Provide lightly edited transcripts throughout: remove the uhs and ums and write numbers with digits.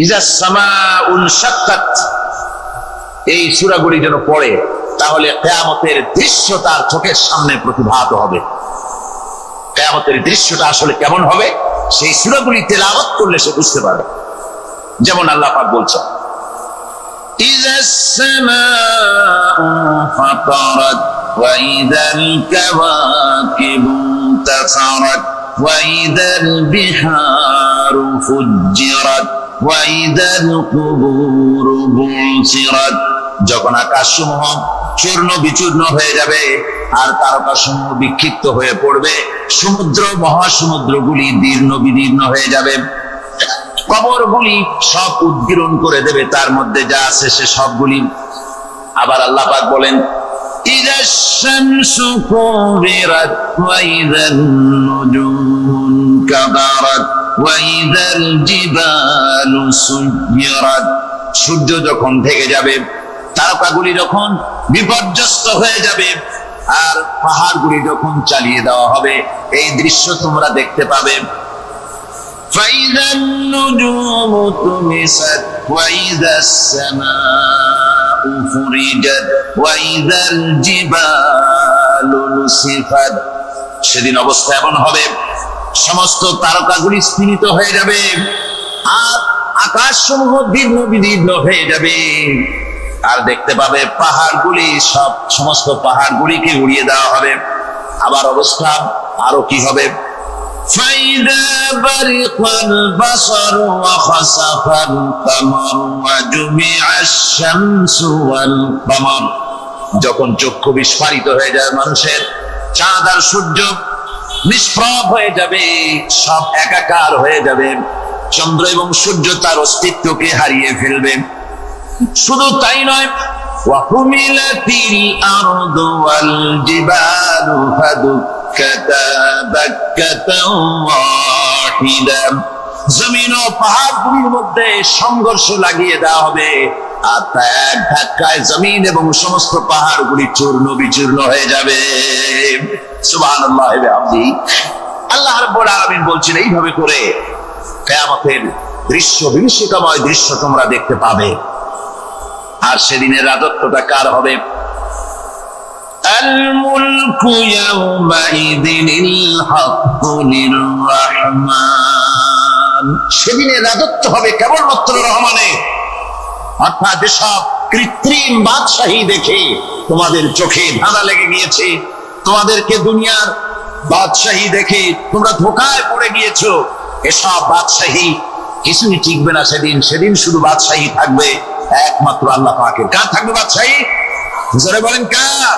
ইজা সামাউন শাক্কাত, এই সূরাগুলি যেন পড়ে, তাহলে কিয়ামতের দৃশ্য তার চোখের সামনে প্রতিভাত হবে। কিয়ামতের দৃশ্যটা আসলে কেমন হবে সেই সূরাগুলি তেলাওয়াত করলে সে বুঝতে পারবে। যেমন আল্লাহ পাক বলছেন, ইজা সামাউ ফাতারাত ওয়া ইযাল কাওয়াকিবু তাসারাত ওয়া ইযাল বিহারু ফুজ্জিরাত ওয়া ইযাল কুবুরু বুসিরাত। যখন আকাশসমূহ চূর্ণ বিচূর্ণ হয়ে যাবে আর তারকাসমূহ বিক্ষিপ্ত হয়ে পড়বে, সমুদ্র মহাসমুদ্রগুলি দীর্ণ বিদীর্ণ হয়ে যাবে, কবরগুলি সব উদ্গীরণ করে দেবে, তার মধ্যে যা আছে সে সবগুলি। আবার আল্লাহ পাক বলেন, ইযা শামসু কুবিরাত ওয়া ইযান নুজুমু কাদারাত ওয়া ইযাল জিবালু সুয়িরাত। সূর্য যখন ঢেকে যাবে, তারকাগুলি যখন বিপর্যস্ত হয়ে যাবে, আর পাহাড়গুলি যখন চালিয়ে দেওয়া হবে, এই দৃশ্য তোমরা দেখতে পাবে। فَإِذَا النُّجُومُ طُمِسَتْ وَإِذَا السَّمَاءُ فُرِجَتْ وَإِذَا الْجِبَالُ نُسِفَتْ। সেদিন অবস্থা এমন হবে, সমস্ত তারকাগুলি স্তিমিত হয়ে যাবে আর আকাশসমূহ দীর্ণ বিদীর্ণ হয়ে যাবে, আর দেখতে পাবে পাহাড়গুলি সমস্ত পাহাড়গুলিকে উড়িয়ে দেওয়া হবে। আবার অবস্থা আরো কি হবে, فَإِذَا بَرِقَ الْبَصَرُ وَخَسَفَ الْقَمَرُ وَجُمِعَ الشَّمْسُ وَالْقَمَرُ। যখন চক্ষু বিস্ফারিত হয়ে যায় মানুষের, চাঁদ আর সূর্য নিষ্প্রভ হয়ে যাবে, সব একাকার হয়ে যাবে, চন্দ্র এবং সূর্য তার অস্তিত্বকে হারিয়ে ফেলবে। শুধু তাই নয়, ওয়াহুমিলাতিল আরদু ওয়াল জিবালু ফাদুক্কাতা দাক্কাতাও ওয়াহিদা। জমিন ও পাহাড়গুলির মধ্যে সংঘর্ষ লাগিয়ে দেওয়া হবে, আর এক ধাক্কায় জমিন এবং সমস্ত পাহাড়গুলি চূর্ণ বিচূর্ণ হয়ে যাবে। সুবহানাল্লাহ ওয়া বিহামদিহি। আল্লাহ রাব্বুল আলামিন বলছেন, এইভাবে করে কিয়ামতের দৃশ্য, বিভীষিকাময় দৃশ্য তোমরা দেখতে পাবে। আর সেদিনের রাজত্বটা কার হবে? আল মুলকু ইয়াউমাইযিনিল হাক্কু লির-রাহমান। সেদিনের রাজত্ব হবে কেবলমাত্র রহমানের। অর্থাৎ যেসব কৃত্রিম বাদশাহী দেখে তোমাদের চোখে ধাঁধা লেগে গিয়েছে, তোমাদেরকে দুনিয়ার বাদশাহী দেখে তোমরা ধোঁকায় পড়ে গিয়েছো, এসব বাদশাহী কিছুই টিকবে না সেদিন। সেদিন শুধু বাদশাহী থাকবে একমাত্র আল্লাহ পাকের। কার থাকবে বাদশাহী? জোরে বলেন কার?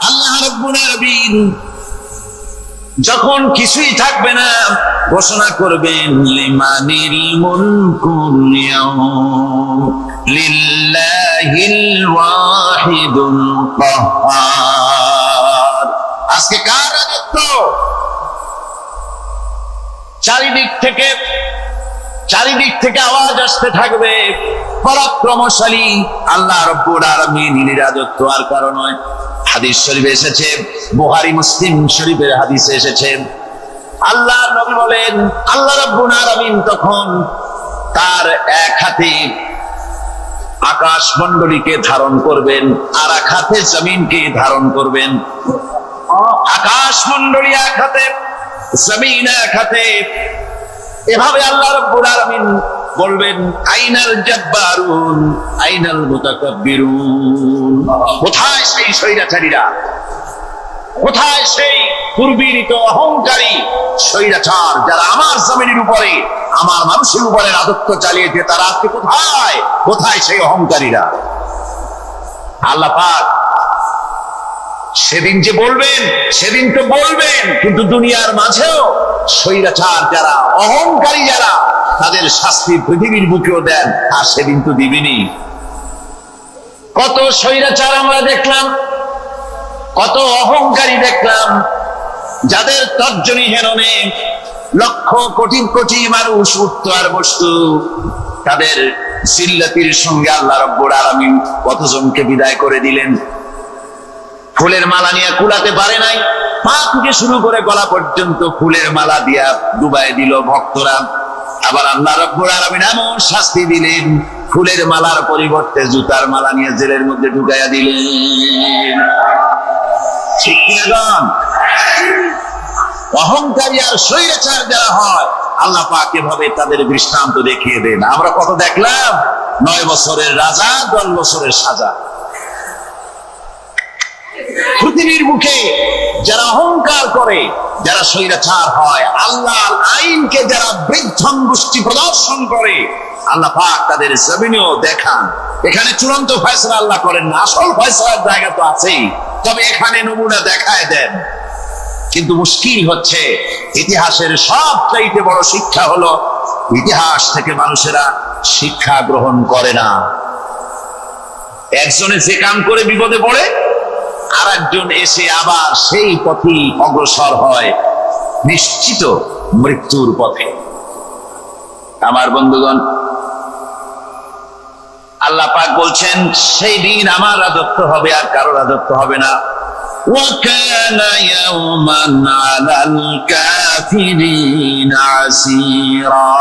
আল্লাহ রাব্বুল আলামিন যখন কিছুই থাকবে না, ঘোষণা করবেন, লিমানিল মুলকুল ইয়াউম লিল্লাহিল ওয়াহিদুল কাহ্হার। আজকে কার রাজত্ব? চারিদিক থেকে আওয়াজ আসতে থাকবে, পরাক্রমশালী আল্লাহ রাব্বুল আলামিনের রাজত্ব আর কারো নয়। হাদিস শরীফে এসেছে, বুখারী মুসলিম শরীফের হাদিসে এসেছে, আল্লাহর নবী বলেন, আল্লাহ রাব্বুল আলামিন তখন তার এক হাতে আকাশ মণ্ডলীকে ধারণ করবেন আর এক হাতে জমিনকে ধারণ করবেন। আকাশ মণ্ডলী এক হাতে, জমিন এক হাতে। এভাবে আল্লাহ রাব্বুল আলামিন বলবেন, আইনাল জাব্বারুন আইনাল মুতাকাব্বিরুন। কোথায় সেই স্বৈরাচারীরা? কোথায় সেই দুর্বিনীত অহংকারী স্বৈরাচার যারা আমার জমিনের উপরে, আমার মানুষের উপরে রাজত্ব চালিয়েছে? তারা আজকে কোথায়? কোথায় সেই অহংকারীরা? আল্লাহ পাক সেদিন যে বলবেন, সেদিন তো বলবেন, কিন্তু দুনিয়ার মাঝেও স্বৈরাচার যারা, অহংকারী যারা, তাদের শাস্তি পৃথিবীর বুকেও দেন, আর সেদিন তো দিবেনই। কত স্বৈরাচার আমরা দেখলাম, কত অহংকারী দেখলাম, যাদের তর্জনী হেরণে লক্ষ কোটি কোটি মানুষ উঠতো আর বসতো। তাদের জিল্লাতির সঙ্গে আল্লাহ রাব্বুল আলামিন কতজনকে বিদায় করে দিলেন। ফুলের মালা নিয়ে কুলাতে পারে নাই, পা থেকে শুরু করে গলা পর্যন্ত ফুলের মালা দিয়া ডুবাই দিল ভক্তরা। আবার আল্লাহ রাব্বুল আলামিন এমন শাস্তি দিলেন, ফুলের মালার পরিবর্তে জুতার মালা নিয়ে জেলের মধ্যে ঢুকাইয়া দিলেন। ঠিক কিনা? অহংকারী আর স্বৈরাচার যারা হয়, আল্লাহ পাক এভাবে তাদের দৃষ্টান্ত দেখিয়ে দেন। আমরা কত দেখলাম, 9 বছরের রাজা 10 বছরের সাজা। পৃথিবীর মুখে যারা অহংকার করে, যারা স্বৈরাচার হয়, আল্লাহর আইনকে যারা বৃদ্ধঙ্গুষ্টি প্রদর্শন করে, আল্লাহ পাক তাদের জমিনেও দেখান। এখানে চূড়ান্ত ফয়সালা আল্লাহ করেন না, আসল ফয়সালার জায়গা তো আছেই, তবে এখানে নমুনা দেখায় দেন। কিন্তু মুশকিল হচ্ছে, ইতিহাসের সবচাইতে বড় শিক্ষা হলো ইতিহাস থেকে মানুষেরা শিক্ষা গ্রহণ করে না। একজনে যে কাম করে বিপদে পড়ে, আর একজন এসে আবার সেই পথে অগ্রসর হয়, নিশ্চিত মৃত্যুর পথে। আমার বন্ধুগণ, আল্লাহ পাক বলছেন সেই দিন আমার রাজত্ব হবে, আর কারো রাজত্ব হবে না। وَكَانَ يَوْمًا عَلَى الْكَافِرِينَ عَسِيرًا।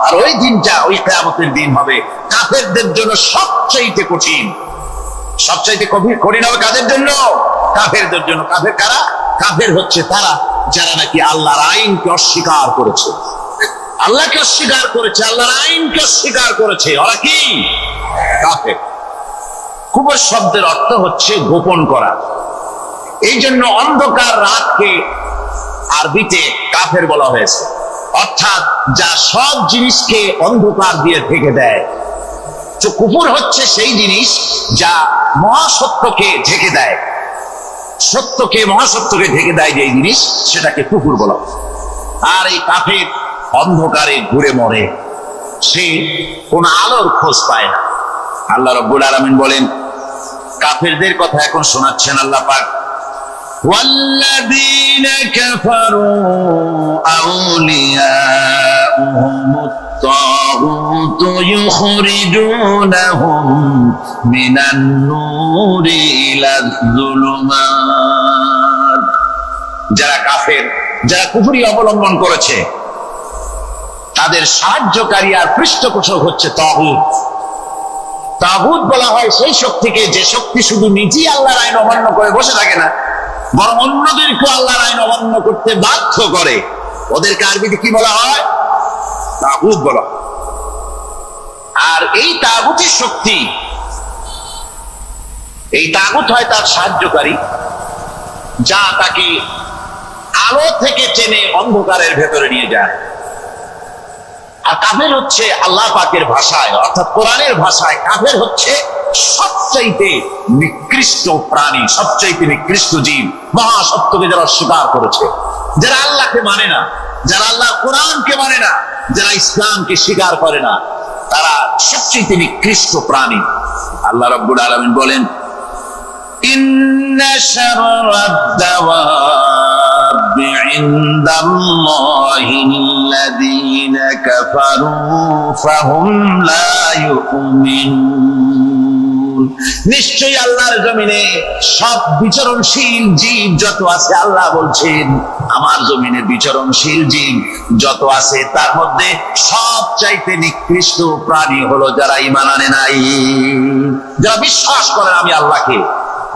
আর ওই দিনটা, ওই কিয়ামতের দিন হবে কাফেরদের জন্য সবচাইতে কঠিন। সবচাইতে কঠিন হবে কাদের জন্য? কাফেরদের জন্য। কাফের কারা? কাফের হচ্ছে তারা যারা নাকি আল্লাহর আইনকে অস্বীকার করেছে, আল্লাহকে অস্বীকার করেছে, আল্লাহর আইনকে অস্বীকার করেছে। ওরা কি? কাফের। কুফর শব্দের অর্থ হচ্ছে গোপন করা। এই জন্য অন্ধকার রাতকে আরবিতে কাফের বলা হয়েছে, অর্থাৎ যা সব জিনিসকে অন্ধকার দিয়ে ঢেকে দেয়। তো কুফর হচ্ছে সেই জিনিস যা মহাসত্যকে ঢেকে দেয়, সত্যকে, মহাসত্যকে ঢেকে দেয় যে জিনিস, সেটাকে কুফর বলা। আর এই কাফের অন্ধকারে ঘুরে মরে, সে কোন আলোর খোঁজ পায় না। আল্লাহ রাব্বুল আলামিন বলেন, কাফেরদের কথা এখন শোনাচ্ছেন আল্লাহ পাক, ওয়াল্লাযীনা কাফারু আউলিয়াউহুমুত তাগুতু ইউখরিজুনাহুম মিনান নূরি ইলাজ যুলুমাত। যারা কাফের, যারা কুফরি অবলম্বন করেছে, তাদের সাহায্যকারী আর পৃষ্ঠপোষক হচ্ছে তাগুত। তাগুত বলা হয় সেই শক্তিকে, যে শক্তি শুধু নিজেই আল্লাহর আইন অমান্য করে বসে থাকে না, বরং অন্যদেরকে আল্লাহর আইন অমান্য করতে বাধ্য করে। ওদেরকে আরবিতে কি বলা হয়? তাগুত বলা। আর এই তাগুতের শক্তি, এই তাগুত হয় তার সাহায্যকারী, যা তাকে আলো থেকে টেনে অন্ধকারের ভেতরে নিয়ে যায়। আর কাফের হচ্ছে আল্লাহ পাকের ভাষায়, অর্থাৎ কোরআনের ভাষায়, কাফের হচ্ছে সবচাইতে নিকৃষ্ট প্রাণী, সবচাইতে নিকৃষ্ট জীব। মহাসত্যকে যারা অস্বীকার করেছে, যারা আল্লাহকে মানে না, যারা আল্লাহ কোরআনকে মানে না, যারা ইসলামকে স্বীকার করে না, তারা সবচাইতে নিকৃষ্ট প্রাণী। আল্লাহ রাব্বুল আলামিন বলেন, ইন্না শাররাদ দাওয়াবি ইনদাল্লাহিল্লাযীনা কাফারু ফাহুম লা ইউমিনুন। নিশ্চয়ই আল্লাহর জমিনে সব বিচরণশীল জীব যত আছে, আল্লাহ বলছেন আমার জমিনে বিচরণশীল জীব যত আছে, তার মধ্যে সবচাইতে নিকৃষ্ট প্রাণী হলো যারা ঈমান আনে নাই, যারা বিশ্বাস করে আমি আল্লাহকে,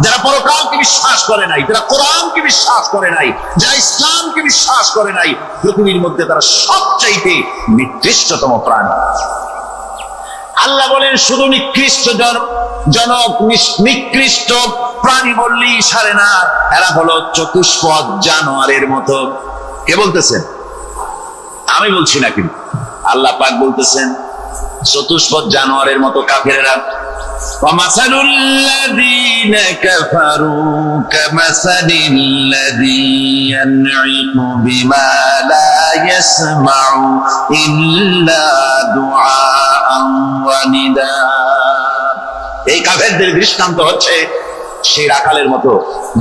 যারা পরকালকে বিশ্বাস করে নাই, যারা কোরআনকে বিশ্বাস করে নাই, যারা ইসলামকে বিশ্বাস করে নাই, পৃথিবীর মধ্যে তারা সবচাইতে নিকৃষ্টতম প্রাণী। আল্লাহ বলেন শুধু নিকৃষ্ট জনক, নিকৃষ্ট প্রাণী বললেই সারে না, এরা হলো চতুষ্পদ জানোয়ারের মতো। কে বলতেছেন? আমি বলছি না, কিন্তু আল্লাহ পাক বলতেছেন চতুষ্পদ জানোয়ারের মতো কাফেরেরা। وَمَثَلُ الَّذِينَ كَفَرُوا كَمَثَلِ الَّذِي يَنْعِقُ بِمَا لَا يَسْمَعُ إِلَّا دُعَاءً وَنِدَاءً। এই কাফেরদের দৃষ্টান্ত হচ্ছে সেই রাখালের মতো,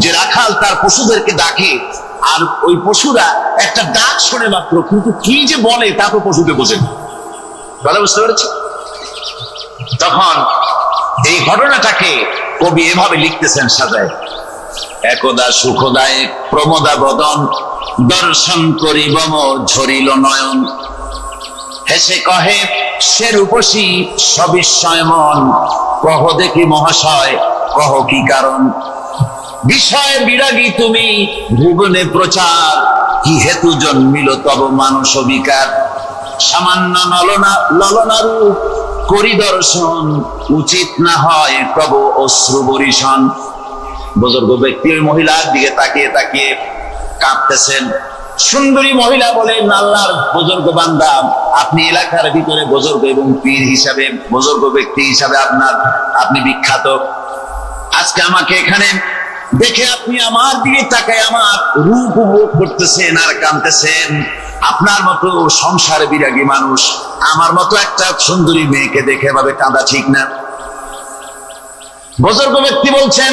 যে রাখাল তার পশুদেরকে ডাকে, আর ওই পশুরা একটা ডাক শোনে মাত্র, কিন্তু কি যে বলে তা তো পশুকে বোঝে না। বলে, বুঝতে পেরেছি? তখন এই ঘটনাটাকে কবি এভাবে লিখতেছেন সাজায়, একদা সুখদায়ক প্রমোদা বদন দর্শন করিব ঝরিল নয়ন, হেসে কহে সে রূপসী সবিস্ময় মন, কহ দেখি মহাশয় কহ কি কারণ। বিষয় বিরাগী তুমি ভুবনে প্রচার, কি হেতু জন্মিল তব মানস বিকার। সামান্য ললনা রূপ করি দর্শন, উচিত না হয় তব অশ্রু বরিশন। বুজুর্গ ব্যক্তি ওই মহিলার দিকে তাকিয়ে তাকিয়ে কাঁদতেছেন। সুন্দরী মহিলা বলেন, আল্লাহর বুজুর্গ বান্দা, আপনি এলাকার ভিতরে বুজুর্গ এবং পীর হিসাবে, বুজুর্গ ব্যক্তি হিসাবে আপনি বিখ্যাত। আজকে আমাকে এখানে দেখে আপনি আমার দিকে তাকায় আমার রূপ উপভোগ করতেছেন আর কাঁদতেছেন। আপনার মতো সংসার বিরাগী মানুষ আমার মতো একটা সুন্দরী মেয়েকে দেখে ভাবে কাঁদা ঠিক না। বুজুর্গ ব্যক্তি বলছেন,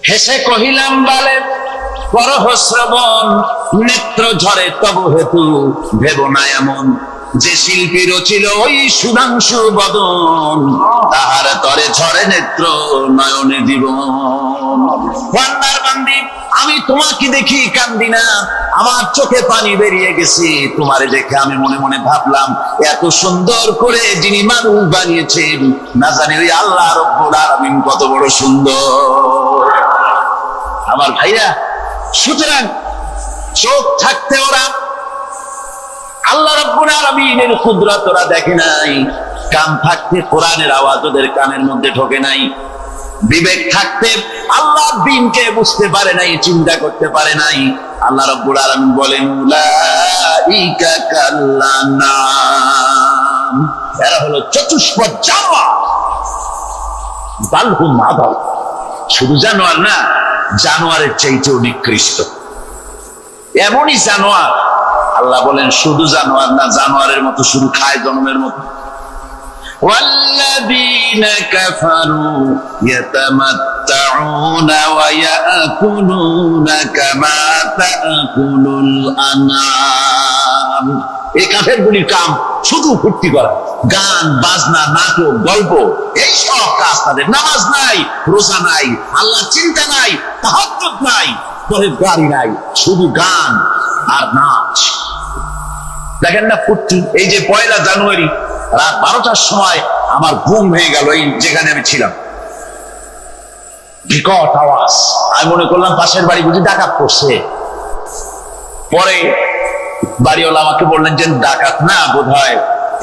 হেসে কহিলাম বালে করহ শ্রবণ, নেত্র ঝরে তব হেতু ভেব না এমন। যে শিল্পী রচিল ওই সুধাংশু বদন, তাহার তরে ঝরে নেত্র নয়নে জীবন। বান্দার বান্দি, আমি তোমাকে দেখি কান্দি না, আমার চোখে পানি বেরিয়ে গেছে। তোমারে দেখে আমি মনে মনে ভাবলাম, এত সুন্দর করে যিনি মানুষ বানিয়েছেন, না জানি ওই আল্লাহ রব্বুল আলামিন কত বড় সুন্দর। আমার ভাইরা, সুতরাং চোখ থাকতে ওরা আল্লাহ রাব্বুল আলামিনের কুদরত ওরা দেখে নাই, কান থাকতে কোরআনের আওয়াজ ওদের কানের মধ্যে ঢোকে নাই, বিবেক থাকতে আল্লাহর দ্বীনকে বুঝতে পারে নাই, চিন্তা করতে পারে নাই। আল্লাহ রাব্বুল আলামিন বলেন, উলাইকা কাল্লানাম, এরা হলো চতুষ্পদ জানোয়ার। বালহুম আদাল, শুধু জানোয়ার না, জানোয়ারের চাইতেও নিকৃষ্ট। এমনই জানোয়ার, আল্লাহ বলেন শুধু জানোয়ার না, জানোয়ারের মতো শুধু খায় জন্মের মতো। ওয়াল্লাযীনা কাফারু ইয়াতামাত্তাউনা ওয়া ইয়াকুলুনা কামা তাকুলুল আনাম। এই কাফেরগুলির কাম শুধু ফুর্তি করা, গান বাজনা, নাটক, গল্প, এই সব কাজ তাদের। নামাজ নাই, রোজা নাই, আল্লাহ চিন্তা নাই, তাহাজ্জুদ নাই, পরেশগারি নাই, শুধু গান আর নাচ। দেখেন না ফুর্তি। এই যে 1 জানুয়ারি রাত 12টার সময় আমার ঘুম হয়ে গেল, এই যেখানে আমি ছিলাম, বিকট আওয়াজ। আমি মনে করলাম পাশের বাড়ি বুঝি ডাকাত পড়ছে। পরে বাড়িওয়ালা আমাকে বললেন যে ডাকাত না, বোধহয়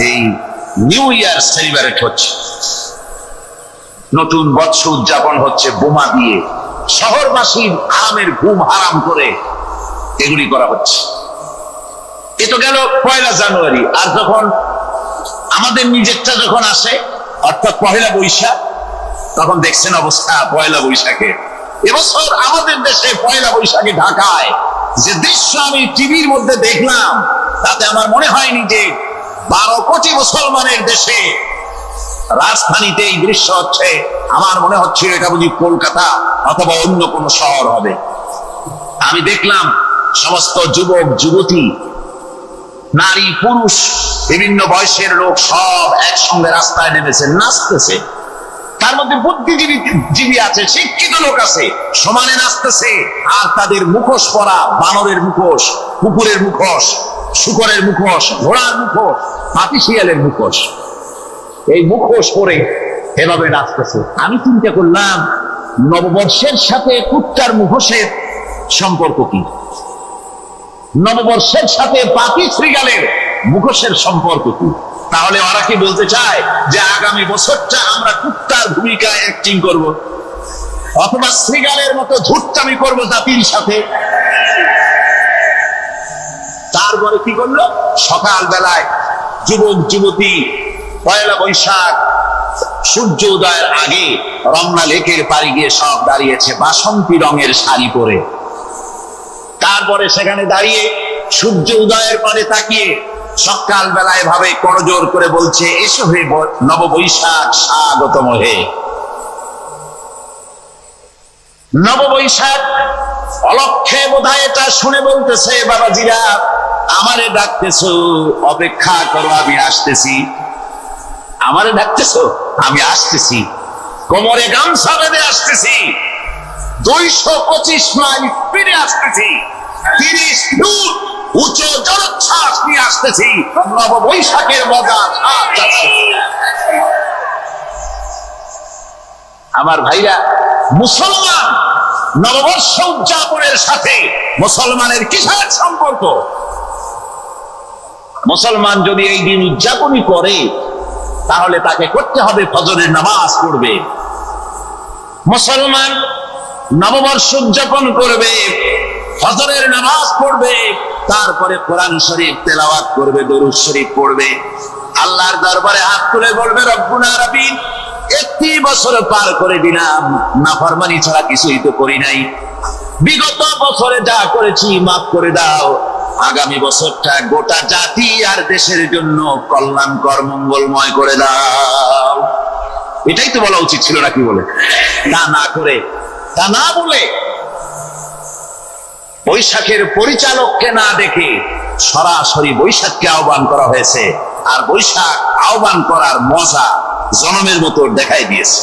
এই নিউ ইয়ার সেলিব্রেট হচ্ছে, নতুন বৎসর উদযাপন হচ্ছে বোমা দিয়ে, শহরবাসীর আরামের ঘুম হারাম করে এগুলি করা হচ্ছে। এ তো গেল 1 জানুয়ারি। আর যখন আমাদের নিজেরটা যখন আসে, অর্থাৎ 1 বৈশাখ, তখন দেখছেন অবস্থা 1 বৈশাখে। এবছর আমাদের দেশে 1 বৈশাখে ঢাকায় যে দৃশ্য আমি টিভির মধ্যে দেখলাম, তাতে আমার মনে হয়নি যে 12 কোটি মুসলমানের দেশে রাজধানীতে এই দৃশ্য হচ্ছে। আমার মনে হচ্ছিল এটা বুঝি কলকাতা অথবা অন্য কোনো শহর হবে। আমি দেখলাম সমস্ত যুবক যুবতী, নারী পুরুষ, বিভিন্ন বয়সের লোক সব একসঙ্গে রাস্তায় নেমেছে, নাচতেছে। তার মধ্যে বুদ্ধিজীবী আছে, শিক্ষিত লোক আছে, সমানে নাচতেছে। আর তাদের মুখোশ পরা, বানরের মুখোশ, কুকুরের মুখোশ, শুকরের মুখোশ, ঘোড়ার মুখোশ, হাতিশিয়ালের মুখোশ, এই মুখোশ পরে এভাবে নাচতেছে। আমি চিন্তা করলাম, নববর্ষের সাথে কুত্তার মুখোশের সম্পর্ক কি? নববর্ষের সাথে পাখি শ্রীগালের মুখোশের সম্পর্ক কি? তাহলে ওরা কি বলতে চায় যে আগামী বছরটা আমরা কুত্তার ভূমিকায় অ্যাক্টিং করব, অথবা শ্রীগালের মতো ঝুটচামি করব জাতির সাথে? তারপরে কি করলো? সকাল বেলায় যুবক যুবতী 1 বৈশাখ সূর্য উদয়ের আগে রমনা লেকের পাড়ে গিয়ে সব দাঁড়িয়েছে বাসন্তী রঙের শাড়ি পরে। তারপরে সেখানে দাঁড়িয়ে সূর্য উদয়ের পরে তাকিয়ে সকাল বেলায় ভাবে করজোর করে বলছে, এসো হে নববৈশাখ স্বাগতম হে। নববৈশাখ অলক্ষে বোধহয় এটা শুনে বলতেছে, বাবাজিরা আমারে ডাকতেছো, অপেক্ষা করো, আমি আসতেছি। আমারে ডাকতেছো, আমি আসতেছি, কোমরে গামছা বেঁধে আসতেছি, 225 মাইল ফিরে আসতেছি, 30 ফুট উচ্চ জলোচ্ছ্বাস নিয়ে আসতেছি, নববৈশাখের মজা। আমার ভাইরা, মুসলমান নববর্ষ উদযাপনের সাথে মুসলমানের কিসের সম্পর্ক? মুসলমান যদি এই দিন উদযাপনই করে তাহলে তাকে করতে হবে ফজরের নামাজ পড়বে। মুসলমান নববর্ষ উদযাপন করবে, ফজরের নামাজ পড়বে, তারপরে কোরআন শরীফ তেলাওয়াত করবে, দরুদ শরীফ পড়বে, আল্লাহর দরবারে হাত তুলে বলবে, রব্বুনা রাব্বি, 31 বছর পার করে দিলাম, নাফরমানি ছাড়া কিছুই তো করি নাই, বিগত বছরে যা করেছি মাফ করে দাও, আগামী বছরটা গোটা জাতি আর দেশের জন্য কল্যাণকর মঙ্গলময় করে দাও। এটাই তো বলা উচিত ছিল নাকি? বলে তা না করে, তা না বলে, বৈশাখের পরিচালককে না দেখে সরাসরি বৈশাখকে আহ্বান করা হয়েছে। আর বৈশাখ আহ্বান করার মজা জনমের মতো দেখাই দিয়েছে।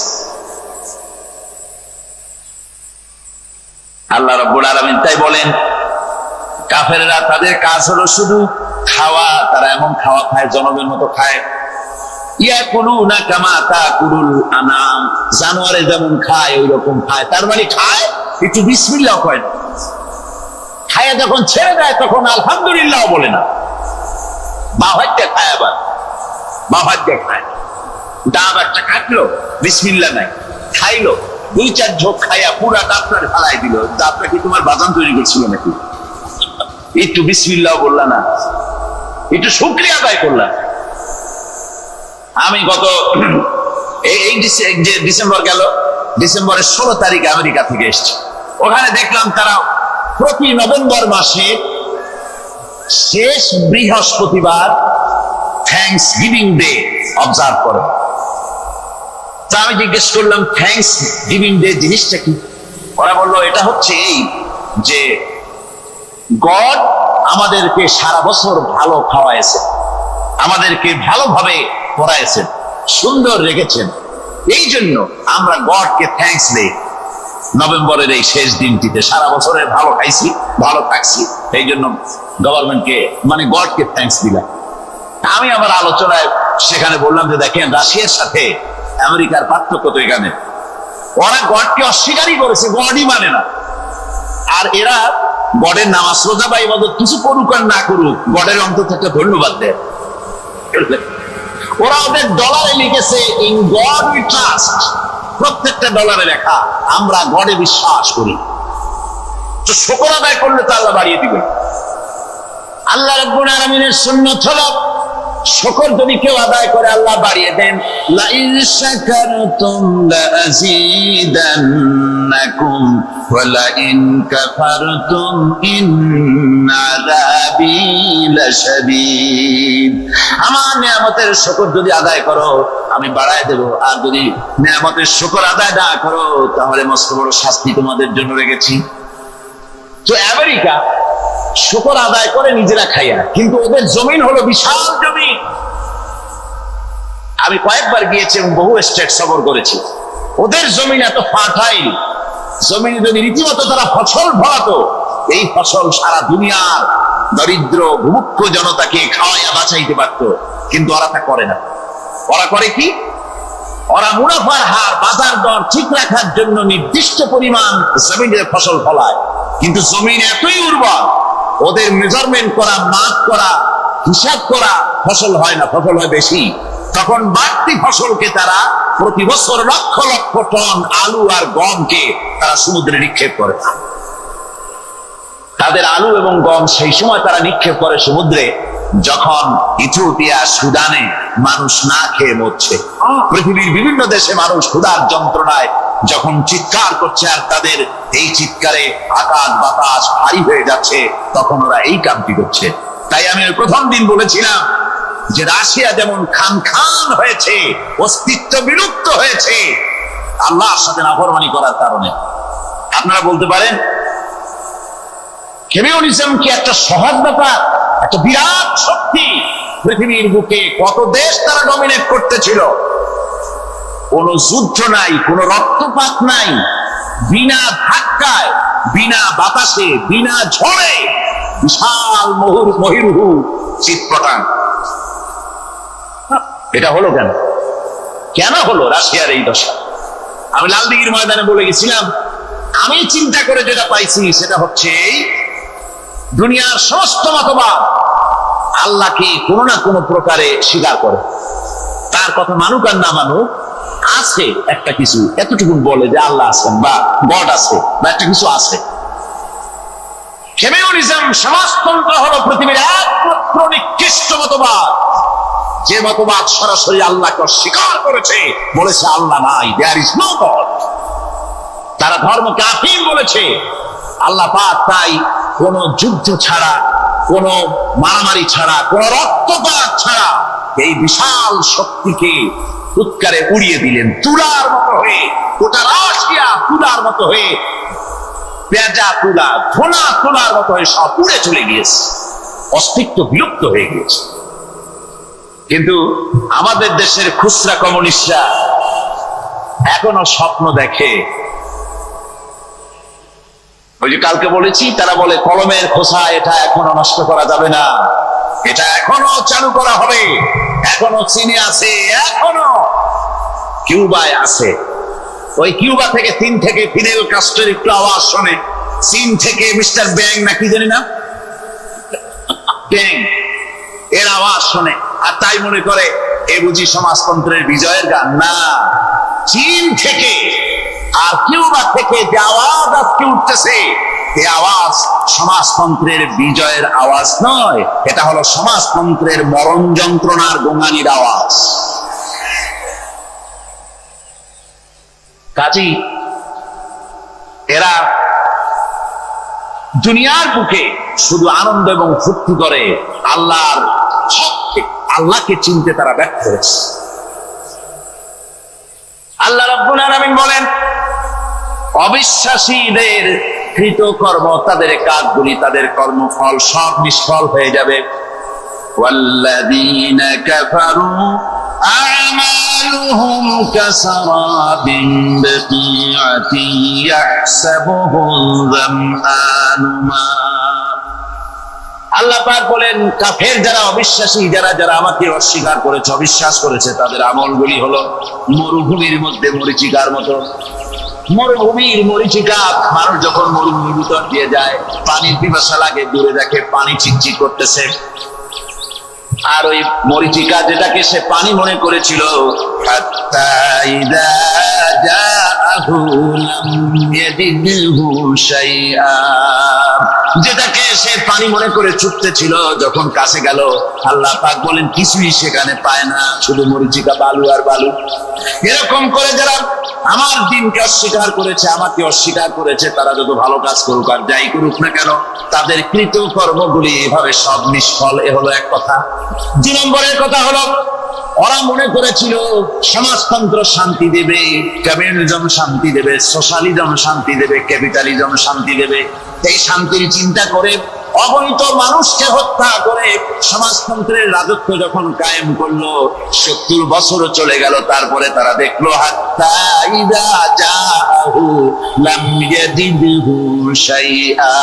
আল্লাহ রাব্বুল আলামিন তাই বলেন, কাফেররা তাদের কাজ হলো শুধু খাওয়া, তারা এমন খাওয়া খায় জনমের মতো খায়। ইয়াকুলুনা কামা তাকুলুল আনাম, জানোয়ারে যেমন খায় ওই রকম খায়। তার মানে খায়, একটু বিসমিল্লাহ কয় না, খায় যখন ছেড়ে দেয় তখন আলহামদুলিল্লাহ বলে না, বাহাজ্জা খায়, আবার বাহাজ্জা খায়, ডাব একটা কাটলো, বিসমিল্লাহ নাই, খাইলো, 2-4 ঝোঁক খাইয়া পুরা ডাবটার ফালাই দিল। ডাবটা কি তোমার বাজান তৈরি করছিল নাকি? একটু বিসমিল্লাহ বললা না, একটু শুকরিয়া আদায় করলা। আমি গত এই ডিসেম্বর গেল, ডিসেম্বরের 16 তারিখে আমেরিকা থেকে এসেছি। ওখানে দেখলাম তারা প্রতি নভেম্বর মাসে শেষ বৃহস্পতিবার থ্যাঙ্কস গিভিং ডে অবজার্ভ করে। তা আমি জিজ্ঞেস করলাম, থ্যাঙ্কস গিভিং ডে জিনিসটা কি? ওরা বললো, এটা হচ্ছে এই যে গড আমাদেরকে সারা বছর ভালো খাওয়াইছে, আমাদেরকে ভালোভাবে পড়াইছেন, সুন্দর রেখেছেন, এই জন্য আমরা গডকে থ্যাঙ্কস দেই নভেম্বরের এই শেষ দিনটিতে। সারা বছরের ভালো খাইছি, ভালো থাকছি, এই জন্য গভর্নমেন্টকে মানে গডকে থ্যাঙ্কস দিলাম। আমি আমার আলোচনায় সেখানে বললাম যে দেখেন, রাশিয়ার সাথে আমেরিকার পার্থক্য তো এখানে, ওরা গডকে অস্বীকারই করেছে, গডই মানে না। আর এরা গডের নামাজ রোজা বা ইবাদত কিছু করুক আর না করুক, গডের অন্তত একটা ধন্যবাদ দেয়। ওরা ওদের ডলারে লিখেছে, ইন গড উই ট্রাস্ট, প্রত্যেকটা ডলারে লেখা আমরা গডে বিশ্বাস করি। তো শুকর আদায় করলে তো আল্লাহ বাড়িয়ে দিবে। আল্লাহ রাব্বুল আলামিনের সুন্নাত হলো, শুকর যদি কেউ আদায় করে আল্লাহ বাড়িয়ে দেন। লা ইন শাকারতুম লা আযীদান্নাকুম ওয়া লা ইন কাফারতুম ইন্না আযাবী লাশাদীদ। আমার নিয়ামতের শুকর যদি আদায় করো আমি বাড়ায় দেব, আর যদি নিয়ামতের শুকর আদায় না করো তাহলে মস্ত বড় শাস্তি তোমাদের জন্য রেখেছি। তো আমেরিকা শুকর আদায় করে নিজেরা খাইয়া, কিন্তু ওদের জমিন হলো বিশাল জমিন। আমি কয়েকবার গিয়েছি এবং বহু স্টেট সফর করেছি। ওদের জমিন এত ফার্টাইল, জমিনে যদি রীতিমতো তারা ফসল ফলাতো, এই ফসল সারা দুনিয়ার দরিদ্র ভূমুক্ষ জনতাকে খাওয়াইয়া বাঁচাইতে পারত। কিন্তু ওরা তা করে না। ওরা করে কি? ওরা মুনাফার হার, বাজার দর ঠিক রাখার জন্য নির্দিষ্ট পরিমাণ জমিনে ফসল ফলায়, কিন্তু জমিন এতই উর্বর, ওদের মেজারমেন্ট করা, মাপ করা, হিসাব করা ফসল হয় না, ফসল হয় বেশি। তখন বাড়তি ফসলকে তারা প্রতি বছর লক্ষ লক্ষ টন আলু আর গমকে তারা সমুদ্রে নিক্ষেপ করে। তাদের আলু এবং গম সেই সময় তারা নিক্ষেপ করে সমুদ্রে যখন ইথিওপিয়া, সুদানে মানুষ না খেয়ে মরছে। পৃথিবীর বিভিন্ন দেশে মানুষ ক্ষুধার যন্ত্রণায় যখন চিৎকার করছে আর তাদের এই চিৎকারে আকাশ বাতাস ভারী হয়ে যাচ্ছে, তখন ওরা এই কামটি করছে। তাই আমি প্রথম দিন বলেছিলাম যে রাশিয়া যেমন খান খান হয়েছে, অস্তিত্ব বিলুপ্ত হয়েছে আল্লাহর সাথে নাফরমানি করার কারণে। আপনারা বলতে পারেন কমিউনিজম কি একটা সহজ ব্যাপার? একটা বিরাট শক্তি পৃথিবীর বুকে, কত দেশ তারা ডমিনেট করতেছিল, কোন যুদ্ধ নাই, কোন রক্তপাত নাই, বিনা ধাক্কায়, বিনা বাতাসে, বিনা ঝড়ে বিশাল মহিরুহু চিৎপটাং। এটা হলো কেন? কেন হলো রাশিয়ার এই দশা? আমি লালদিঘির ময়দানে বলে গেছিলাম, আমি চিন্তা করে যেটা পাইছি সেটা হচ্ছে এই দুনিয়ার সমস্ত মতবাদ আল্লাহকে কোনো না কোনো প্রকারে স্বীকার করে। তার কথা মানুক আর না মানুক, আছে একটা কিছু এতটুকু বলে যে আল্লাহ আছেন বা গড আছে বা একটা কিছু আছে। কমিউনিজম, সমাজতন্ত্র হলো পৃথিবীর একমাত্র নিকৃষ্ট মতবাদ, যে মতবাদ সরাসরি আল্লাহকে অস্বীকার করেছে, বলেছে আল্লাহ নাই, দেয়ার ইজ নো গড। তারা ধর্ম কাফির বলেছে। আল্লাহ পাক তাই কোন যুদ্ধ ছাড়া, কোন মারামারি ছাড়া, কোন রক্তপাত ছাড়া এই বিশাল শক্তিকে উৎকারে উড়িয়ে দিলেন, তুলার মতো হয়ে, গোটা রাশিয়া তুলার মতো হয়ে, পেঁজা তুলা, ধোনা তুলার মতো হয়ে সব উড়ে চলে গিয়েছে, অস্তিত্ব বিলুপ্ত হয়ে গিয়েছে। কিন্তু আমাদের দেশের খুচরা কমিউনিস্টরা এখনো স্বপ্ন দেখে। ওই যে কালকে বলেছি, তারা বলে কলমের খোসা এটা এখনো নষ্ট করা যাবে না, এটা এখনো চালু করা হবে, এখনো চীনে আছে, এখনো কিউবায় আছে। ওই কিউবা থেকে চীন থেকে ফিদেল কাস্ট্রোর একটু আওয়াজ শোনে, চীন থেকে মিস্টার ব্যাং না কি জানি না, ব্যাং এর আওয়াজ শোনে, আর তাই মনে করে এ বুঝি সমাজতন্ত্রের বিজয়ের গান। না, চীন থেকে আর কিউবা থেকে যে আওয়াজ আজকে উঠতেছে, এই আওয়াজ সমাজতন্ত্রের বিজয়ের আওয়াজ নয়, এটা হলো সমাজতন্ত্রের মরণ যন্ত্রণার গোঙানির আওয়াজ। কাজী এরা দুনিয়ার বুকে শুধু আনন্দ এবং ফুর্তি করে, আল্লাহকে চিনতে তারা ব্যর্থ হয়েছে। আল্লাহ রাব্বুল আলামিন বলেন, অবিশ্বাসীদের কৃতকর্ম, তাদের কাজগুলি, তাদের কর্মফল সব নিষ্ফল হয়ে যাবে। ওয়াল্লাযীনা কাফারু আ'মালুহুম কাসারাবিন বিকিআতিন ইয়াহসাবুহুল যামআনু মা। আল্লাহ পাক বলেন, কাফের যারা, অবিশ্বাসী যারা, যারা আমাকে অস্বীকার করেছে, অবিশ্বাস করেছে, তাদের আমলগুলি হলো মরুভূমির মধ্যে মরীচিকার মতো। মরুভূমির মরীচিকা, মানুষ যখন মরুভূমির ভিতর দিয়ে যায়, পানির পিপাসা লাগে, দূরে দেখে পানি চিকচিক করতেছে, আর ওই মরীচিকা যেটাকে সে পানি মনে করেছিল, হাত্তা ইযা জাআহু লাম ইয়াজিদহু শাইআ, যেটাকে সে পানি মনে করে ছুটতেছিল, যখন কাছে গেল আল্লাহ পাক বলেন কিছুই সেখানে পায় না, শুধু মরীচিকা, বালু আর বালু। এরকম করে যারা আমার দিনকে অস্বীকার করেছে, আমাকে অস্বীকার করেছে, তারা যত ভালো কাজ করুক আর যাই করুক না কেন, তাদের কৃত কর্মগুলি এভাবে সব নিষ্ফল। এ হলো এক কথা। 2 নম্বরের কথা হলো, ওরা মনে করেছিল সমাজতন্ত্র শান্তি দেবে, কমিউনিজম শান্তি দেবে, সোশ্যালিজম শান্তি দেবে, ক্যাপিটালিজম শান্তি দেবে। এই শান্তির চিন্তা করে অগণিত মানুষকে হত্যা করে সমাজতন্ত্রের রাজত্ব যখন কায়েম করলো, 70 বছরও চলে গেল, তারপরে তারা দেখলো হাত্তা ইযা জাআহু লাম ইয়াজিদহু শাইআ,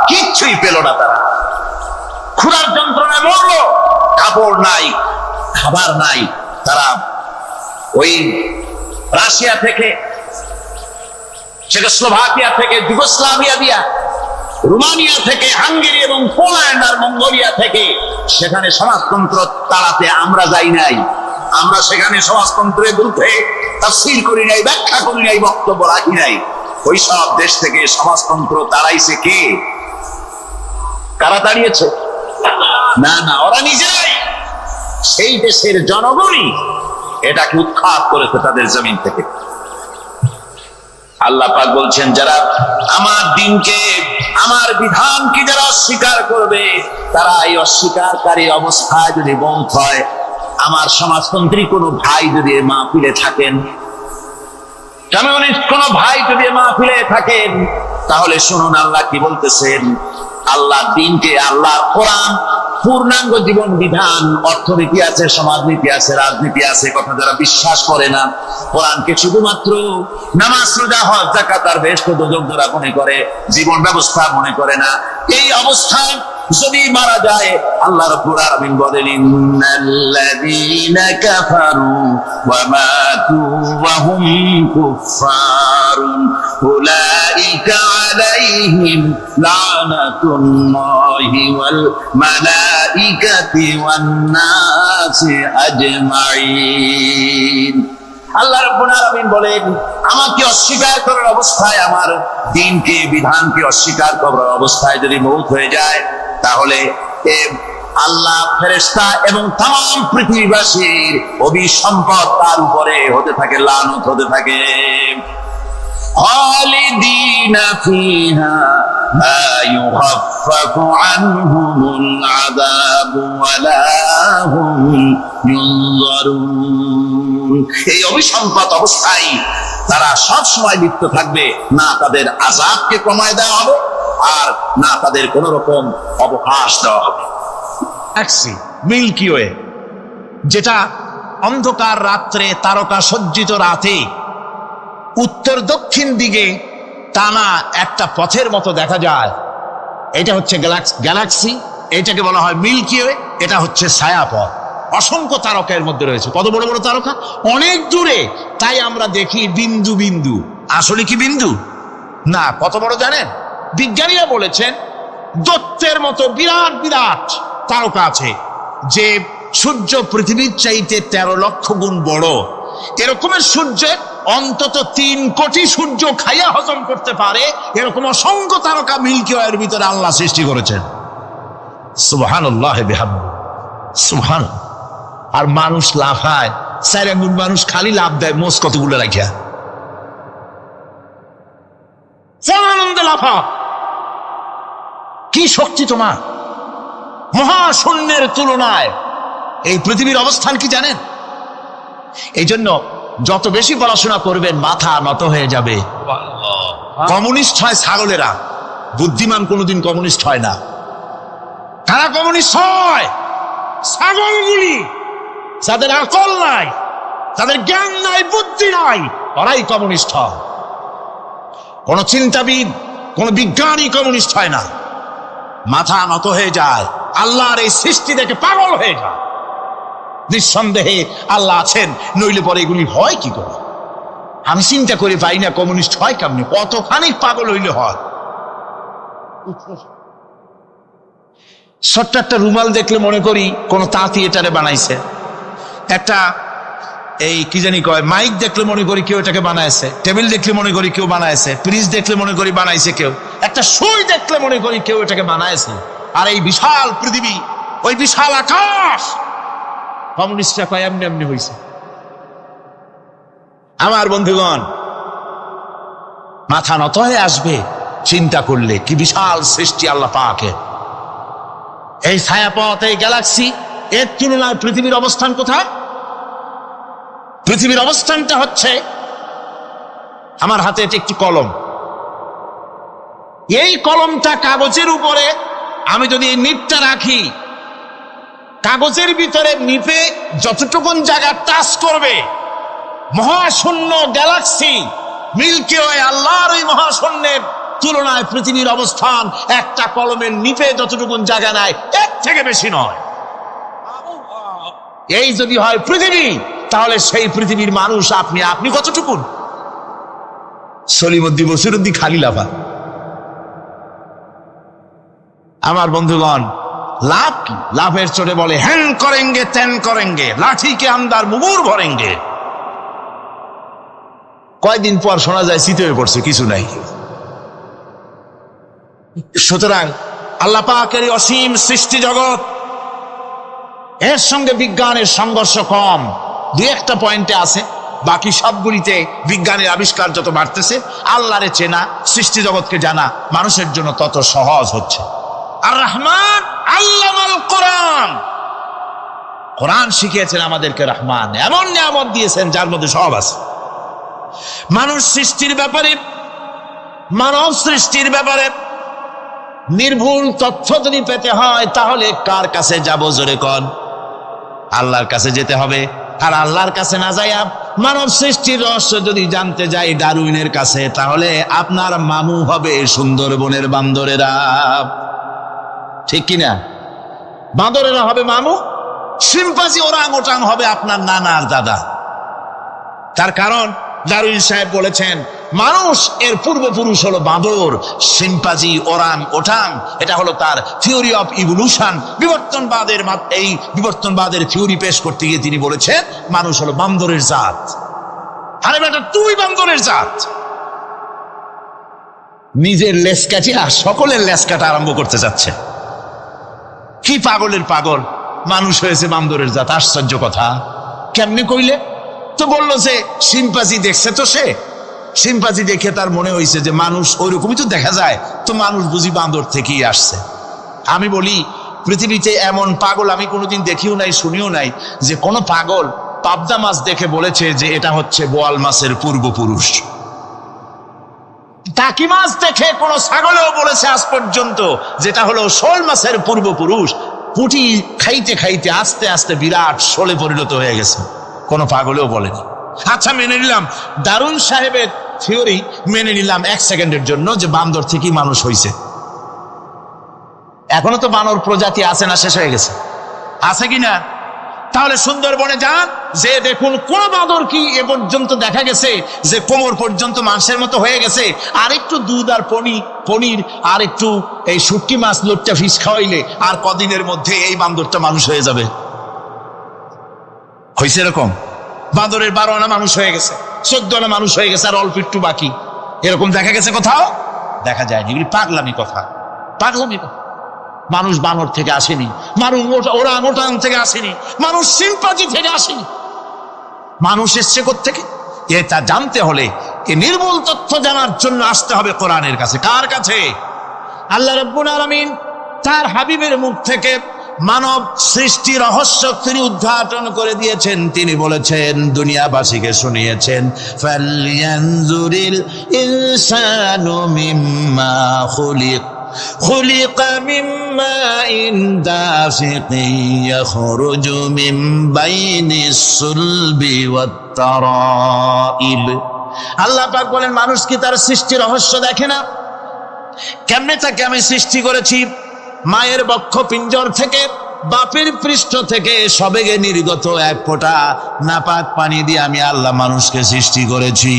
কিচ্ছুই পেল না। তারা ক্ষুধার যন্ত্রণায় মরলো, কাপড় নাই, খাবার নাই। তারা ওই রাশিয়া থেকে, চেকোস্লোভাকিয়া থেকে, যুগোস্লাভিয়া দিয়া, রোমানিয়া থেকে, হাঙ্গেরি এবং পোল্যান্ড আর মঙ্গোলিয়া থেকে, সেখানে সমাজতন্ত্র তাড়াতে আমরা যাই নাই। আমরা সেখানে সমাজতন্ত্রের বিরুদ্ধে তাফসীর করি নাই, ব্যাখ্যা করি নাই, বক্তব্য রাখি নাই। ওই সব দেশ থেকে সমাজতন্ত্র তাড়াইছে কে? কারা তাড়িয়েছে? না না, ওরা নিজেরাই, সেই দেশের জনগণই এটাকে উৎখাত করেছে তাদের জমিন থেকে। আল্লাহ পাক বলছেন, যারা আমার দিনকে, আমার বিধানকে যারা অস্বীকার করবে, তারা এই অস্বীকারী অবস্থায় যদি বন্ধ হয়, আমার সমাজতন্ত্রী কোনো ভাই যদি মাহফিলে থাকেন, কমিউনিস্ট কোনো ভাই যদি মাহফিলে থাকেন, তাহলে শুনুন আল্লাহ কি বলতেছেন। আল্লাহ দিনকে, আল্লাহ কোরআন পূর্ণাঙ্গ জীবন বিধান, অর্থনীতি আছে, সমাজনীতি আছে, রাজনীতি আছে, কথা যারা বিশ্বাস করে না, কোরআনকে শুধুমাত্র নামাজ, রোজা, হজ, যাকাত আর বেহেশত দোজখ যারা মনে করে, জীবন ব্যবস্থা মনে করে না, এই অবস্থায় যদি মারা যায়, আল্লাহ রাব্বুল আলামিন বলেন ইন্নাল্লাযীনা কাফারু ওয়া মাতু ওয়া হুম কুফফারুন উলাইকা আলাইহিম লানাতুল্লাহি ওয়াল মালাইকাতি ওয়ান নাসি আজমাইন। আল্লাহ রাব্বুল আলামিন বলেন, আমাকে অস্বীকার করার অবস্থায়, আমার দ্বীনকে, বিধানকে অস্বীকার করার অবস্থায় যদি মউত হয়ে যায়, তাহলে আল্লাহ, ফেরেশতা এবং তাম পৃথিবীবাসীর অভিসম্পদ তার উপরে হতে থাকে, লানত হতে থাকে। খালিদিনা ফিহা লা ইউখাফফাফু আনহুমুল আযাবু ওয়া লা হুম ইউনজারুন। এই অভিসম্পদ অবস্থায় তারা সব সময় লিপ্ত থাকবে, না তাদের আযাবকে কমায় দেওয়া হবে আর না তাদের কোন রকম অবকাশ দেওয়া হবে। মিল্কি ওয়ে, যেটা অন্ধকার রাত্রে, তারকা সজ্জিত রাতে উত্তর দক্ষিণ দিকে টানা একটা পথের মতো দেখা যায়, এটা হচ্ছে গ্যালাক্সি, এটাকে বলা হয় মিল্কি ওয়ে। এটা হচ্ছে ছায়াপথ। অসংখ্য তারকার মধ্যে রয়েছে। কত বড় বড় তারকা, অনেক দূরে, তাই আমরা দেখি বিন্দু বিন্দু। আসলে কি বিন্দু না, কত বড় জানেন? বিজ্ঞানীরা বলেছেন দৈত্যের মতো বিরাট বিরাট তারকা আছে, যে সূর্য পৃথিবীর চাইতে 13 লক্ষ গুণ বড়। এরকমের সূর্যের অন্তত 3 কোটি সূর্য খাইয়া হজম করতে পারে, এরকম অসংখ্য তারকা মিল্কি ওয়ের ভিতরে আল্লাহ সৃষ্টি করেছেন। সুবহানাল্লাহ বিহামদিহি, সুবহান। আর মানুষ লাফায়, 4 আঙ্গুল মানুষ খালি লাভ দেয় মোষ কতগুলো রাখিয়া, আনন্দে লাফা। কি শক্তি তোমার! মহাশূন্যের তুলনায় এই পৃথিবীর অবস্থান কি জানেন? এই জন্য যত বেশি পড়াশোনা করবেন মাথা নত হয়ে যাবে। কমিউনিস্ট হয় ছাগলেরা, বুদ্ধিমান কোনোদিন কমিউনিস্ট হয় না। কারা কমিউনিস্ট হয়? ছাগলগুলি, যাদের আকল নাই, তাদের জ্ঞান নাই, বুদ্ধি নাই, ওরাই কমিউনিস্ট হয়। কোন চিন্তাবিদ, কোন বিজ্ঞানী কমিউনিস্ট হয় না। মাথা নত হয়ে যায়, আল্লাহর এই সৃষ্টি দেখে পাগল হয়ে যায়। নিঃসন্দেহে আল্লাহ আছেন, নইলে পরে এগুলি হয় কি করে? আমি চিন্তা করে পাই না কমিউনিস্ট হয় কেমনি, কতখানি পাগল হইলে হয়। ছোট্ট একটা রুমাল দেখলে মনে করি কোন তাঁতি এটারে বানাইছে। একটা এই কি জানি কয় মাইক দেখলে মনে করি কেউ এটাকে বানাইছে। টেবিল দেখলে মনে করি কেউ বানাইছে। ফ্রিজ দেখলে মনে করি বানাইছে কেউ। একটা সুই দেখলে মনে করি কেউ এটাকে বানাইছে। আর এই বিশাল পৃথিবী, ওই বিশাল আকাশ, কমিউনিস্টরা কয় এমনি এমনি হয়েছে। আমার বন্ধুগণ, মাথা নত হয়ে আসবে চিন্তা করলে কি বিশাল সৃষ্টি আল্লাহ পাকের। এই ছায়াপথ, এই গ্যালাক্সি, এর তুলনায় পৃথিবীর অবস্থান কোথায়? পৃথিবীর অবস্থানটা হচ্ছে, আমার হাতে একটি কলম। এই কলমটা কাগজের উপরে আমি যদি এই নিপটা রাখি, কাগজের ভিতরে নিপে যতটুকুন জায়গা টাচ করবে, মহাশূন্য গ্যালাক্সি মিল্কি ওয়ে, আল্লাহর ওই মহাশূন্যের তুলনায় পৃথিবীর অবস্থান একটা কলমের নিপে যতটুকুন জায়গা নাই, এর থেকে বেশি নয়। এই যদি হয় পৃথিবী, তাহলে সেই পৃথিবীর মানুষ আপনি, আপনি কতটুকুন? সলিমুদ্দিন বসিরুদ্দিন খালি লাফা। আমার বন্ধুগণ, লাভ কি? লাভের চোটে বলে হ্যান করেঙ্গে ত্যান করেঙ্গে, লাঠি কে আন্দার মুগুর ভরেঙ্গে। কয়দিন পর শোনা যায় শীত হয়ে পড়ছে, কিছু নাই। সুতরাং আল্লাহ পাকের অসীম সৃষ্টি জগৎ, এর সঙ্গে বিজ্ঞানের সংঘর্ষ কম। 2-1টা পয়েন্টে আছে, বাকি সবগুলিতে বিজ্ঞানের আবিষ্কার যত বাড়তেছে, আল্লাহরে চেনা, সৃষ্টি জগৎকে জানা মানুষের জন্য তত সহজ হচ্ছে। আর রহমান আল্লামাল কোরআন, কোরআন শিখিয়েছেন আমাদেরকে। রহমান এমন নিয়ামত দিয়েছেন যার মধ্যে সব আছে। মানুষ সৃষ্টির ব্যাপারে, মানব সৃষ্টির ব্যাপারে নির্ভুল তথ্য যদি পেতে হয়, তাহলে কার কাছে যাব? জোরে কন। আল্লাহর কাছে যেতে হবে। আর আল্লাহর কাছে না যাইয়া মানব সৃষ্টির রহস্য যদি জানতে যাই ডারউইনের কাছে, তাহলে আপনার মামু হবে সুন্দরবনের বান্দরেরা। ঠিক কিনা? বাঁদরেরা হবে মামু, শিম্পাঞ্জি ওরাং ওটাং হবে আপনার নানা আর দাদা। তার কারণ ডারউইন সাহেব বলেছেন মানুষ এর পূর্বপুরুষ হলো বাঁদর, শিম্পাঞ্জি, ওরাং ওটাং, এটা হলো তার থিওরি অফ ইভলিউশন। এই বিবর্তনবাদের থিওরি পেশ করতে গিয়ে তিনি বলেছেন মানুষ হলো বান্দরের জাত। আরে বেটা, তুই বান্দরের জাত। নিজের লেজ কাটিয়া সকলের লেজ কাটা আরম্ভ করতে যাচ্ছে। কি পাগলের পাগল, মানুষ হয়েছে বান্দরের জাত। আশ্চর্য কথা। কেমনে কইলে? তো বললো যে শিম্পাঞ্জি দেখছে, তো সে শিম্পাঞ্জি দেখে তার মনে হয়েছে যে মানুষ ওইরকমই তো দেখা যায়, তো মানুষ বুঝি বান্দর থেকেই আসছে। আমি বলি পৃথিবীতে এমন পাগল আমি কোনোদিন দেখিও নাই, শুনিও নাই যে কোনো পাগল পাবদা মাছ দেখে বলেছে যে এটা হচ্ছে বোয়াল মাছের পূর্বপুরুষ। টাকি মাছ দেখে কোন ছাগলেও বলেছে আজ পর্যন্ত যেটা হলো শোল মাছের পূর্বপুরুষ। পুঁটি খাইতে খাইতে আস্তে আস্তে বিরাট শোলে পরিণত হয়ে গেছে, কোনো পাগলেও বলেনি। আচ্ছা, মেনে নিলাম ডারউইন সাহেবের থিওরি, মেনে নিলাম 1 সেকেন্ডের জন্য যে বান্দর থেকেই মানুষ হয়েছে। এখনো তো বানর প্রজাতি আছে না শেষ হয়ে গেছে? আছে কিনা? তাহলে সুন্দরবনে যান, যে দেখুন কোন বাঁদর কি এ পর্যন্ত দেখা গেছে যে কোমর পর্যন্ত মাংসের মতো হয়ে গেছে। আর একটু দুধ আর পনির আর একটু এই শুটকি মাছ লোটটা ফিশ খাওয়াইলে আর কদিনের মধ্যে এই বান্দরটা মানুষ হয়ে যাবে। হয়েছে এরকম? বাঁদরের 12 আনা মানুষ হয়ে গেছে, 14 আনা মানুষ হয়ে গেছে, আর অল্প একটু বাকি। এরকম দেখা গেছে কোথাও? দেখা যায়নি। পাগলামি কথা, পাগলামি কথা। মানুষ বানর থেকে আসেনি, মানুষ ওরাং ওটাং থেকে আসেনি, মানুষ শিম্পাঞ্জি থেকে আসেনি। মানুষ এসছে কোত্থেকে? এটা জানতে হলে এ নির্মূল তথ্য জানার জন্য আসতে হবে কোরআনের কাছে। কার কাছে? আল্লাহ রাব্বুল আলামিন তার হাবিবের মুখ থেকে মানব সৃষ্টি রহস্য তিনি উদ্ঘাটন করে দিয়েছেন। তিনি বলেছেন, দুনিয়াবাসীকে শুনিয়েছেন, ফালয়ানজুরিল ইনসানু মিম্মা খুলিক মিন মাইন দাফিকিন ইয়াখরুজু মিন বাইনিস সুলবি ওয়াত তারাইব। আল্লাহ পাক বলেন, মানুষ কি তার সৃষ্টি রহস্য দেখে না? কেমনে তাকে আমি সৃষ্টি করেছি? মায়ের বক্ষ পিঞ্জর থেকে, বাপের পৃষ্ঠ থেকে সবেগে নির্গত এক ফোঁটা নাপাক পানি দিয়ে আমি আল্লাহ মানুষকে সৃষ্টি করেছি।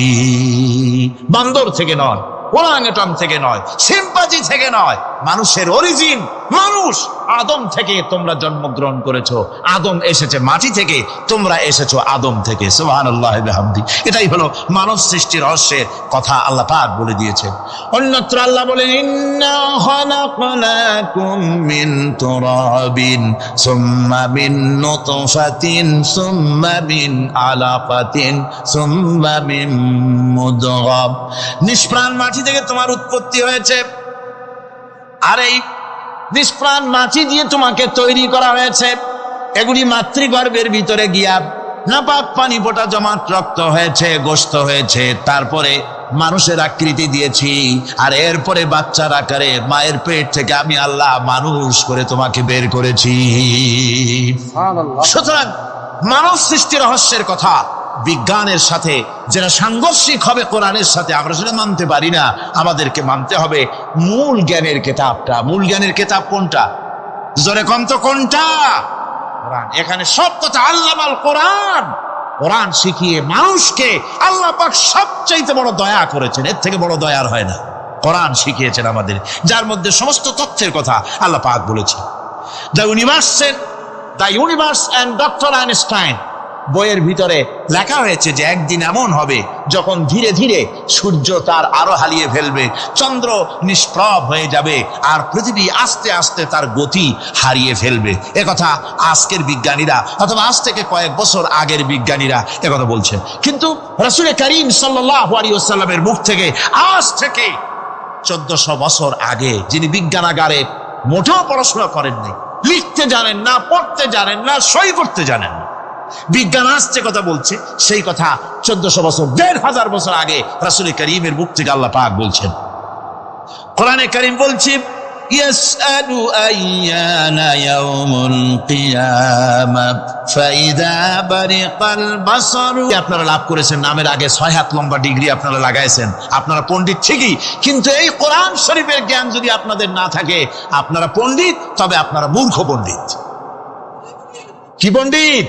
বান্দর থেকে নয়, ওরাংওটাং থেকে নয়, শিম্পাঞ্জি থেকে নয়। মানুষের অরিজিন মানুষ। আদম থেকে তোমরা জন্মগ্রহণ করেছো, আদম এসেছে মাটি থেকে, তোমরা এসেছো আদম থেকে। সুবহানাল্লাহ ওয়া বিহামদি। এটাই হলো মানব সৃষ্টির রহস্যের কথা আল্লাহ পাক বলে দিয়েছেন। অন্যত্র আল্লাহ বলেন, ইন্না খালাকনাকুম মিন তুরাবিন সুম্মা মিন নুতফাতিন সুম্মা মিন আলাকাতিন সুম্মা মিন মুদগাহ। নিষ্প্রাণ মাটি থেকে তোমার উৎপত্তি হয়েছে, আর এই নিষ্প্রাণ মাটি দিয়ে তোমাকে তৈরি করা হয়েছে। এগুলি মাতৃগর্ভের ভিতরে গিয়া নাপাক পানি ফোঁটা জমাট রক্ত হয়েছে, গোশত হয়েছে, তারপরে মানুষের আকৃতি দিয়েছি, আর এরপরে বাচ্চার আকারে মায়ের পেট থেকে আমি আল্লাহ মানুষ করে তোমাকে বের করেছি। সুতরাং মানব সৃষ্টি রহস্যের কথা বিজ্ঞানের সাথে যেটা সাংঘর্ষিক হবে কোরআনের সাথে, আমরা সেটা মানতে পারি না। আমাদেরকে মানতে হবে মূল জ্ঞানের কেতাবটা। মূল জ্ঞানের কেতাব কোনটা? জোরে কম তো কোনটা? কোরআন। এখানে সব কথা আল্লামাল কোরআন। কোরআন শিখিয়ে মানুষকে আল্লাহ পাক সবচাইতে বড় দয়া করেছেন, এর থেকে বড় দয়ার হয় না। কোরআন শিখিয়েছেন আমাদের, যার মধ্যে সমস্ত তথ্যের কথা আল্লাহ পাক বলেছেন। The universe and doctor Einstein বইয়ের ভিতরে লেখা হয়েছে যে একদিন এমন হবে যখন ধীরে ধীরে সূর্য তার আলো হারিয়ে ফেলবে, চন্দ্র নিষ্প্রভ হয়ে যাবে, আর পৃথিবী আস্তে আস্তে তার গতি হারিয়ে ফেলবে। একথা আজকের বিজ্ঞানীরা অথবা আজ থেকে কয়েক বছর আগের বিজ্ঞানীরা একথা বলছেন। কিন্তু রাসূল করিম সাল্লাল্লাহু আলাইহি ওয়াসাল্লামের মুখ থেকে আজ থেকে 1400 বছর আগে, যিনি বিজ্ঞানাগারে মোটেও পড়াশোনা করেননি, লিখতে জানেন না, পড়তে জানেন না, সই করতে জানেন না, বিজ্ঞান আসছে কথা বলছে, সেই কথা 1400 বছর 1500 বছর আগে রাসূল করিমের মুখ থেকে আল্লাহ পাক বলছেন। কোরআনে কারীম বলছে, ইয়াসআলু আইয়ানা ইয়াউমুল কিয়ামা ফাইদা বারিকাল বাসারু। আপনারা লাভ করেছেন, নামের আগে 6 হাত লম্বা ডিগ্রি আপনারা লাগাইছেন, আপনারা পণ্ডিত ঠিকই, কিন্তু এই কোরআন শরীফের জ্ঞান যদি আপনাদের না থাকে, আপনারা পণ্ডিত, তবে আপনারা মূর্খ পণ্ডিত। কি পণ্ডিত?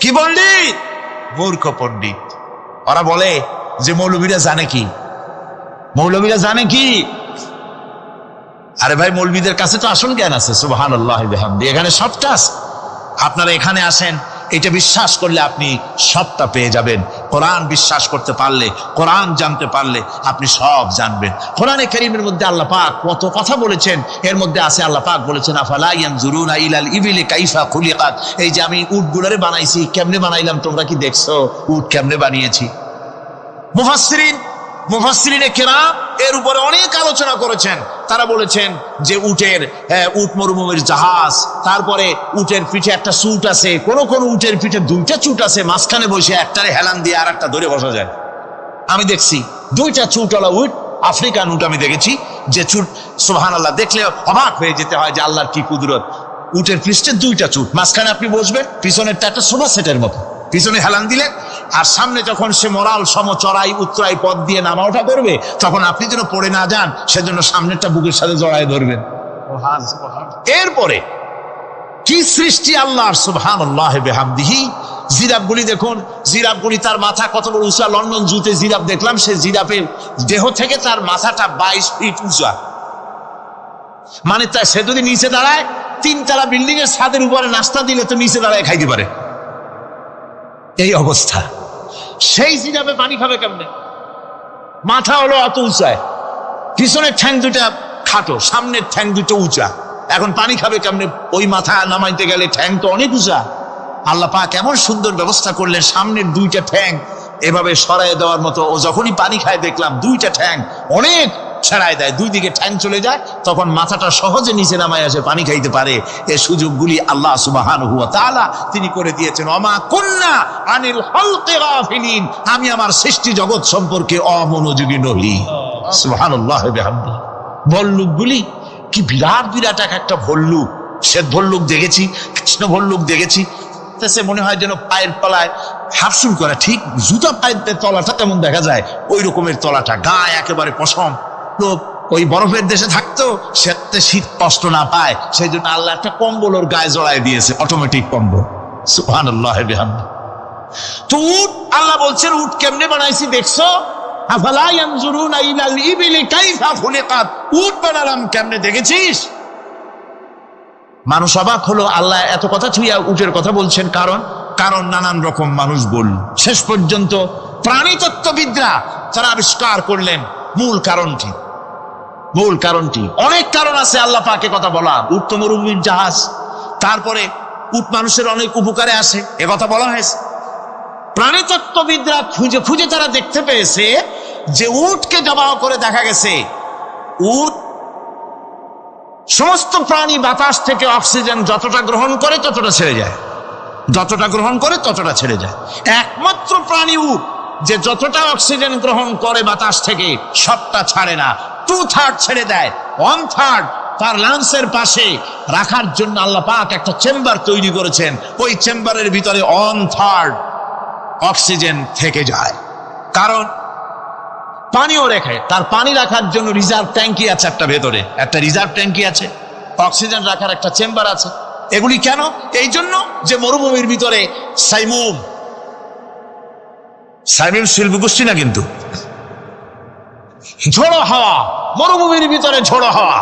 কি পণ্ডিত? মূর্খ পণ্ডিত। ওরা বলে যে মৌলবীরা জানে কি, মৌলবীরা জানে কি? আরে ভাই, মৌলবীদের কাছে তো আসল জ্ঞান আছে, সুবহানাল্লাহ বিহামদি, এখানে সবটা আছে। আপনারা এখানে আসেন, এটা বিশ্বাস করলে আপনি সবটা পেয়ে যাবেন। কোরআন বিশ্বাস করতে পারলে, কোরআন জানতে পারলে আপনি সব জানবেন। কোরআনে কারীমের মধ্যে আল্লাহ পাক কত কথা বলেছেন, এর মধ্যে আছে আল্লাহ পাক বলেছেন আফালা ইয়ানজুরুনা ইলাল ইবিলি কাইফা খুলিকাত। এই যে আমি উটগুলোরে বানাইছি, কেমনে বানাইলাম তোমরা কি দেখছো? উট কেমনে বানিয়েছি? মুফাসসিরিনে কেরাম এর উপরে অনেক আলোচনা করেছেন। তারা বলেছেন যে উট মরুভূমির জাহাজ, তারপরে উটের পিঠে একটা চুট আছে, কোন উটের পিঠে 2টা চুট আছে, মাঝখানে বসে একটারে হেলান দিয়ে আর একটা ধরে বসা যায়। আমি দেখছি 2টা চুটওয়ালা উট, আফ্রিকান উট আমি দেখেছি, যে চুট সুবহানাল্লাহ দেখলে অবাক হয়ে যেতে হয় যে আল্লাহর কি কুদরত। উটের পৃষ্ঠে 2টা চুট, মাঝখানে আপনি বসবেন, পিছনেরটা একটা সোফা সেটের মতো, পিছনে হেলান দিলে, আর সামনে যখন সে মোরাল সমচড়াই উত্তরাই পথ দিয়ে নামা ওঠা করবে, তখন আপনি যেন পড়ে না যান সেজন্য সামনেরটা বুকের সাথে জড়ায় ধরবেন। এরপরে কি সৃষ্টি আল্লাহর, সুবহানাল্লাহ বিহামদিহি। জিরাফগুলি দেখুন, জিরাফগুলি তার মাথা কত বড় উঁচা। লন্ডন জুতে জিরাফ দেখলাম, সে জিরাফের দেহ থেকে তার মাথাটা 22 ফিট উঁচা। মানে সে যদি নিচে দাঁড়ায়, 3 তলা বিল্ডিং এর ছাদের উপরে নাস্তা দিলে তো নিচে দাঁড়ায় খাইতে পারে, এই অবস্থা। সেই জিরাফে পানি খাবে কেমনে? মাথা হলো অত উঁচায়, পিছনের ঠ্যাং 2টা খাটো, সামনের ঠ্যাং 2টো উঁচা, এখন পানি খাবে কেমনে? ওই মাথা নামাইতে গেলে ঠ্যাং তো অনেক উঁচা। আল্লাহ পাক এমন সুন্দর ব্যবস্থা করলেন, সামনের 2টা ঠ্যাং এভাবে সরাই দেওয়ার মতো। ও যখনই পানি খায় দেখলাম 2টা ঠ্যাং অনেক ছাড়াই দেয়, 2 দিকে ঠ্যাং চলে যায়, তখন মাথাটা সহজে নিচে নামায় আসে, পানি খাইতে পারে। এই সুযোগগুলি আল্লাহ সুবহানাহু ওয়া তাআলা তিনি করে দিয়েছেন। ওমা কুন্না আনিল খালকি গাফিলিন, আমি আমার সৃষ্টি জগৎ সম্পর্কে অমনোযোগী নহি। সুবহানাল্লাহ বিহামদিহি। ভল্লুকগুলি কি বিরাট বিরাট একটা ভল্লুক, শ্বেত ভল্লুক দেখেছি, কৃষ্ণ ভল্লুক দেখেছি, সে মনে হয় যেন পায়ের তলায় হাফসুল করে, ঠিক জুতা পায়ের তলাটা তেমন দেখা যায়, ওই রকমের তলাটা, গায়ে একেবারে পশম। লোক ওই বরফের দেশে থাকতো, সেতে শীত কষ্ট না পায়, সেই জন্য আল্লাহ একটা কম্বল ওর গায়ে জড়ায় দিয়েছে, অটোমেটিক কম্বল। সুবহানাল্লাহ বিহামদিহি। তো উট, আল্লাহ বলছেন উট কেমনে বানাইছি দেখছো? আফালা ইয়ানজুরুনা ইলাল ইবিলি কাইফা খুলিকাত। উট বানালাম কেমনে দেখেছিস? মানুষ অবাক হলো, আল্লাহ এত কথা ছুঁয়া উটের কথা বলছেন, কারণ নানান রকম মানুষ বলল। শেষ পর্যন্ত প্রাণীতত্ত্ববিদরা তারা আবিষ্কার করলেন মূল কারণটি। অনেক কারণ আছে আল্লাহ পাকে কথা বলা। উট তো মরুভূমির জাহাজ, তারপরে উট মানুষের অনেক উপকারে আসে, এ কথা বলা হয়েছে। প্রাণীতত্ত্ববিদরা খুঁজে তারা দেখতে পেয়েছে যে উটকে জবাই করে দেখা গেছে, উট সমস্ত প্রাণী বাতাস থেকে অক্সিজেন যতটা গ্রহণ করে ততটা ছেড়ে যায়, একমাত্র প্রাণী উট যে যতটা অক্সিজেন গ্রহণ করে বাতাস থেকে সবটা ছাড়ে না, 2/3 ছেড়ে দেয়, 1/3 তার লাংসের পাশে রাখার জন্য আল্লাহ পাক একটা চেম্বার তৈরি করেছেন। ওই চেম্বারের ভিতরে 1/3 অক্সিজেন থেকে যায়, কারণ পানিও রেখে, তার পানি রাখার জন্য রিজার্ভ ট্যাঙ্কি আছে, একটা রিজার্ভ ট্যাঙ্কি আছে, অক্সিজেন রাখার একটা চেম্বার আছে। এগুলি কেন? এই জন্য যে মরুভূমির ভিতরে সাইমুম শিল্প গোষ্ঠী না, কিন্তু ঝোড়ো হাওয়া, মরুভূমির ভিতরে ঝোড়ো হাওয়া,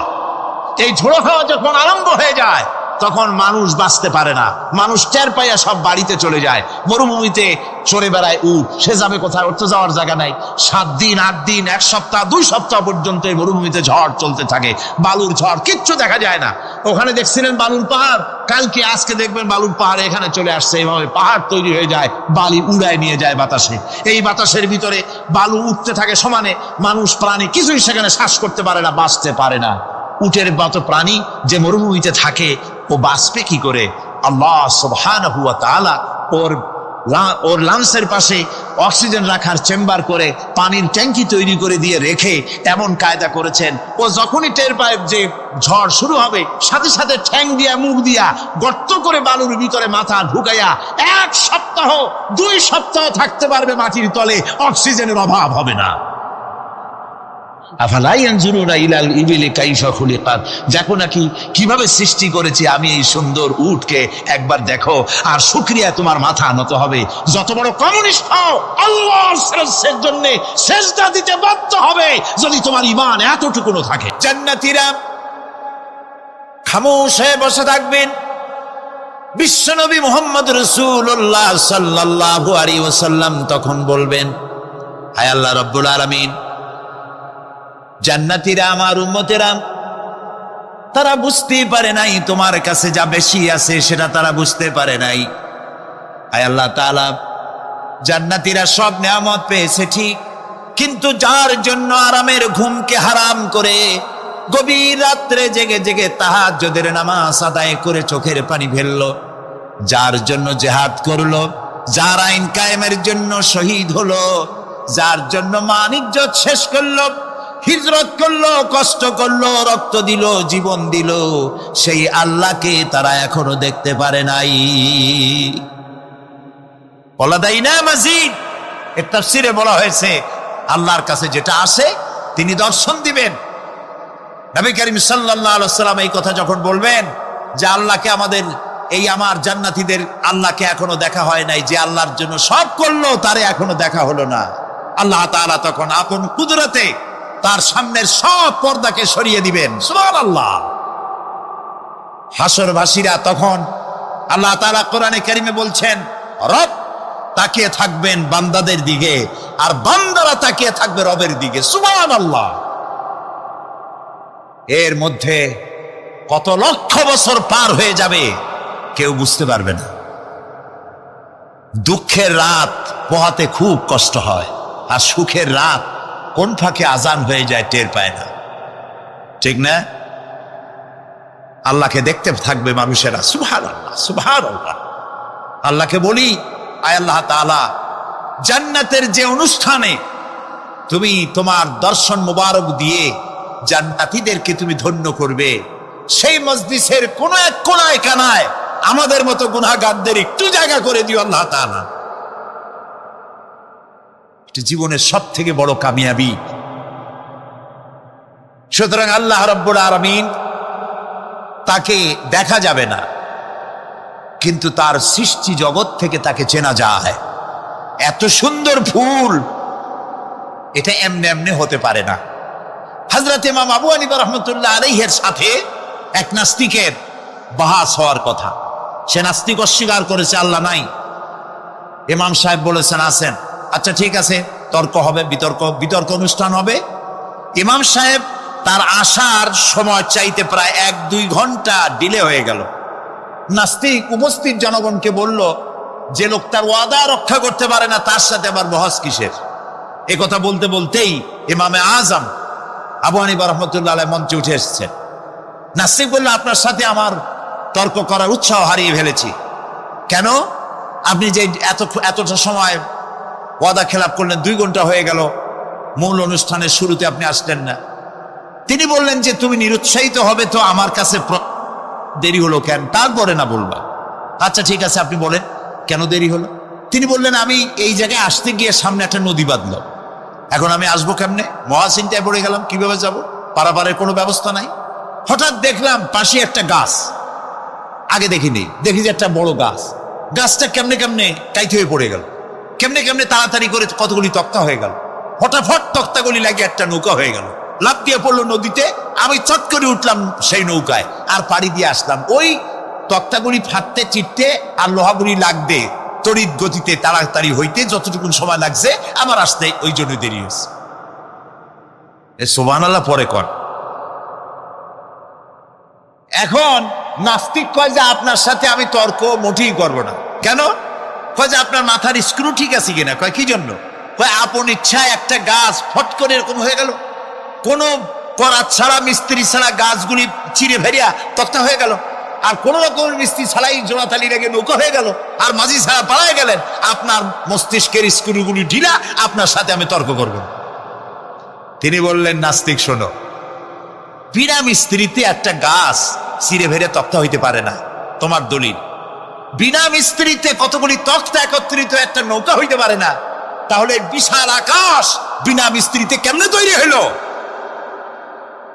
এই ঝোড়ো হাওয়া যখন আরম্ভ হয়ে যায় তখন মানুষ বাঁচতে পারে না, মানুষ টের পাইয়া সব বাড়িতে চলে যায়। মরুভূমিতে চড়ে বেড়ায় উট, সে যাবে কোথায়? ওর তো যাওয়ার জায়গা নাই। 7 দিন 8 দিন 1 সপ্তাহ 2 সপ্তাহ পর্যন্ত এই মরুভূমিতে ঝড় চলতে থাকে, বালুর ঝড়, কিচ্ছু দেখা যায় না। ওখানে দেখছিলেন বালুর পাহাড়, কালকে আজকে দেখবেন বালুর পাহাড় এখানে চলে আসছে, এইভাবে পাহাড় তৈরি হয়ে যায়, বালি উড়ায় নিয়ে যায় বাতাসে। এই বাতাসের ভিতরে বালু উঠতে থাকে সমানে, মানুষ প্রাণী কিছুই সেখানে শ্বাস করতে পারে না, বাঁচতে পারে না। উটের মতো প্রাণী যে মরুভূমিতে থাকে, ও বাঁচবে কি করে? আল্লাহ সুবহানাহু ওয়া তাআলা ওর লাংসের পাশে অক্সিজেন রাখার চেম্বার করে পানির ট্যাঙ্কি তৈরি করে দিয়ে রেখে এমন কায়দা করেছেন, ও যখনই টের পায় যে ঝড় শুরু হবে, সাথে সাথে ঠ্যাং দিয়া মুখ দিয়া গর্ত করে বালুর ভিতরে মাথা ঢুকাইয়া 1 সপ্তাহ 2 সপ্তাহ থাকতে পারবে মাটির তলে, অক্সিজেনের অভাব হবে না। আফালা ইয়ানজুরুনা ইলাল ইবিলি কাইফা খুলিকাত, দেখো নাকি কিভাবে সৃষ্টি করেছি আমি এই সুন্দর উটকে, একবার দেখো। আর শুকরিয়া তোমার মাথা নত হবে। যত বড় কমিউনিস্ট হও, আল্লাহর শ্রেষ্ঠের জন্য সেজদা দিতে বাধ্য হবে যদি তোমার ঈমান এতটুকুনো থাকে। জান্নাতীরা খামোশ হয়ে বসে থাকবেন। বিশ্বনবী মুহাম্মদ রাসূলুল্লাহ সাল্লাল্লাহু আলাইহি ওয়াসাল্লাম তখন বলবেন, হায় আল্লাহ রাব্বুল আলামিন, জান্নাতীরা আমার উম্মতেরা, তারা বুঝতেই পারে নাই তোমার কাছে যা বেশি আছে সেটা তারা বুঝতে পারে নাই। আয় আল্লাহ তাআলা, জান্নাতীরা সব নিয়ামত পেয়েছে ঠিক, কিন্তু যার জন্য আরামের ঘুমকে হারাম করে গভীর রাত্রে জেগে জেগে তাহাজ্জুদের নামাজ আদায় করে চোখের পানি ফেললো, যার জন্য জিহাদ করলো, যার আইন কায়েমের জন্য শহীদ হলো, যার জন্য মান ইজ্জত শেষ করলো, হিজরত করলো, কষ্ট করলো, রক্ত দিল, জীবন দিল, সেই আল্লাহকে তারা এখনো দেখতে পারে নাই। ওয়ালাদাইনা মাজিদ এর তাফসীরে বলা হয়েছে, আল্লাহর কাছে যেটা আসে তিনি দর্শন দিবেন। নবী করিম সাল্লাল্লাহু আলাইহি ওয়াসাল্লাম এই কথা যখন বলবেন যে আল্লাহকে আমাদের, এই আমার জান্নাতীদের আল্লাহকে এখনো দেখা হয় নাই, যে আল্লাহর জন্য সব করলো তারে এখনো দেখা হলো না, আল্লাহ তাআলা তখন আপন কুদরতে তার সামনের সব পর্দাকে সরিয়ে দিবেন। সুবহানাল্লাহ। হাসরবাসীরা তখন, আল্লাহ তাআলা কোরআনে কারিমে বলছেন, রব তাকিয়ে থাকবেন বান্দাদের দিকে, আর বান্দারা তাকিয়ে থাকবে রবের দিকে। সুবহানাল্লাহ। এর মধ্যে কত লক্ষ বছর পার হয়ে যাবে কেউ বুঝতে পারবে না। দুঃখের রাত পোহাতে খুব কষ্ট হয়, আর সুখের রাত কোন ফাঁকে আজান হয়ে যায় টের পায় না, ঠিক না? আল্লাহকে দেখতে থাকবে মানুষেরা। সুবহানাল্লাহ, সুবহানাল্লাহ। আল্লাহকে বলি, আয় আল্লাহ তাআলা, জান্নাতের যে অনুষ্ঠানে তুমি তোমার দর্শন মুবারক দিয়ে জান্নাতীদেরকে তুমি ধন্য করবে, সেই মজলিসের কোন এক কোনায় কানায় আমাদের মতো গুনাহগারদের একটু জায়গা করে দিও আল্লাহ তাআলা। এটা জীবনের সব থেকে বড় কামিয়াবি। সুতরাং আল্লাহ রাব্বুল আলামিন, তাকে দেখা যাবে না, কিন্তু তার সৃষ্টি জগৎ থেকে তাকে চেনা যায়। এত সুন্দর ফুল, এটা এমনি এমনি হতে পারে না। হযরত ইমাম আবু হানিফা রাহমাতুল্লাহ আলাইহির সাথে এক নাস্তিকের বাহাস হওয়ার কথা। সে নাস্তিক অস্বীকার করেছে আল্লাহ নাই। ইমাম সাহেব বলেছেন আছেন। আচ্ছা ঠিক আছে, তর্ক হবে, বিতর্ক অনুষ্ঠান হবে। ইমাম সাহেব তার আসার সময় চাইতে প্রায় 1-2 ঘন্টা ডিলে হয়ে গেল। নাস্তিক উপস্থিত জনগণকে বলল, যে লোক তার ওয়াদা রক্ষা করতে পারে না তার সাথে আবার বহস কিসের? এ কথা বলতে বলতেই ইমামে আজম আবু হানিফা রাহমাতুল্লাহ আলাইহি মঞ্চে উঠে এসেছেন। নাস্তিক বলল, আপনার সাথে আমার তর্ক করার উৎসাহ হারিয়ে ফেলেছি। কেন? আপনি যে এতটা সময় ওয়াদা খেলাপ করলেন, 2 ঘন্টা হয়ে গেল, মূল অনুষ্ঠানের শুরুতে আপনি আসলেন না। তিনি বললেন যে তুমি নিরুৎসাহিত হবে তো আমার কাছে দেরি হলো কেন? তারপরে না বলবা। আচ্ছা ঠিক আছে, আপনি বলেন কেন দেরি হলো? তিনি বললেন, আমি এই জায়গায় আসতে গিয়ে সামনে একটা নদী বাঁধলো, এখন আমি আসবো কেমনে? মহাচিন্তায় পড়ে গেলাম, কিভাবে যাব? পারাপারের কোনো ব্যবস্থা নাই। হঠাৎ দেখলাম পাশে একটা গাছ, আগে দেখিনি, দেখি যে একটা বড় গাছ। গাছটা কেমনে কেমনে কাইতে হয়ে পড়ে গেল, কেমনে কেমনে তাড়াতাড়ি করে কতগুলি তক্তা হয়ে গেল। ফটাফট তক্তাগুলি লাগিয়ে একটা নৌকা হয়ে গেল, লাফ দিয়ে পড়লো নদীতে। আমি চট করে উঠলাম সেই নৌকায় আর পাড়ি দিয়ে আসলাম। ওই তক্তাগুলি ফাটতে চিটতে আর লোহাগুলি লাগবে তড়িৎ গতিতে তাড়াতাড়ি হইতে যতটুকু সময় লাগছে আমার আসতে ওই জন্য দেরি হয়েছে। সুবহানাল্লাহ পরে কর। এখন নাস্তিক কয় যে আপনার সাথে আমি তর্ক মোটেই করবো না। কেন? কয় যে আপনার মাথার স্ক্রু ঠিক আছে কিনা। কয় কি জন্য? কয় আপন ইচ্ছায় একটা গাছ ফট করে এরকম হয়ে গেল, কোনো করাত ছাড়া মিস্ত্রি ছাড়া গাছগুলি চিরে ভেরিয়া তক্তা হয়ে গেল। আর কোন রকমের মিস্ত্রি ছাড়াই জোড়াতালি রেগে নৌকা হয়ে গেল, আর মাঝি ছাড়া পালায় গেলেন, আপনার মস্তিষ্কের স্ক্রুগুলি ঢিলা, আপনার সাথে আমি তর্ক করব। তিনি বললেন, নাস্তিক শোনো, বিনা মিস্ত্রিতে একটা গাছ চিরে ভেড়ে তক্তা হইতে পারে না, তোমার দলিল। বিনা মিস্ত্রিতে কতগুলি তক্তা একত্রিত একটা নৌকা হইতে পারে না, তাহলে বিশাল আকাশ বিনা মিস্ত্রিতে কেমনে তৈরি হইল?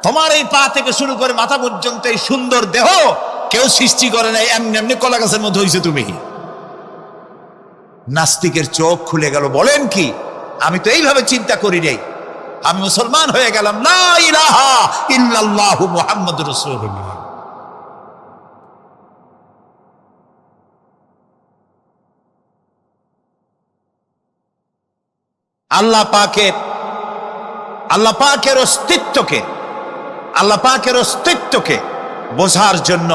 তোমার এই পা থেকে শুরু করে মাথা পর্যন্ত এই সুন্দর দেহ কেউ সৃষ্টি করে নাই, এমনি এমনি কলা গাছের মধ্যে হয়েছে তুমি। নাস্তিকের চোখ খুলে গেল। বলেন কি? আমি তো এইভাবে চিন্তা করি নাই, আমি মুসলমান হয়ে গেলাম। লা ইলাহা ইল্লাল্লাহু মুহাম্মাদুর রাসূলুল্লাহ। আল্লাহ পাকের অস্তিত্বকে বোঝার জন্য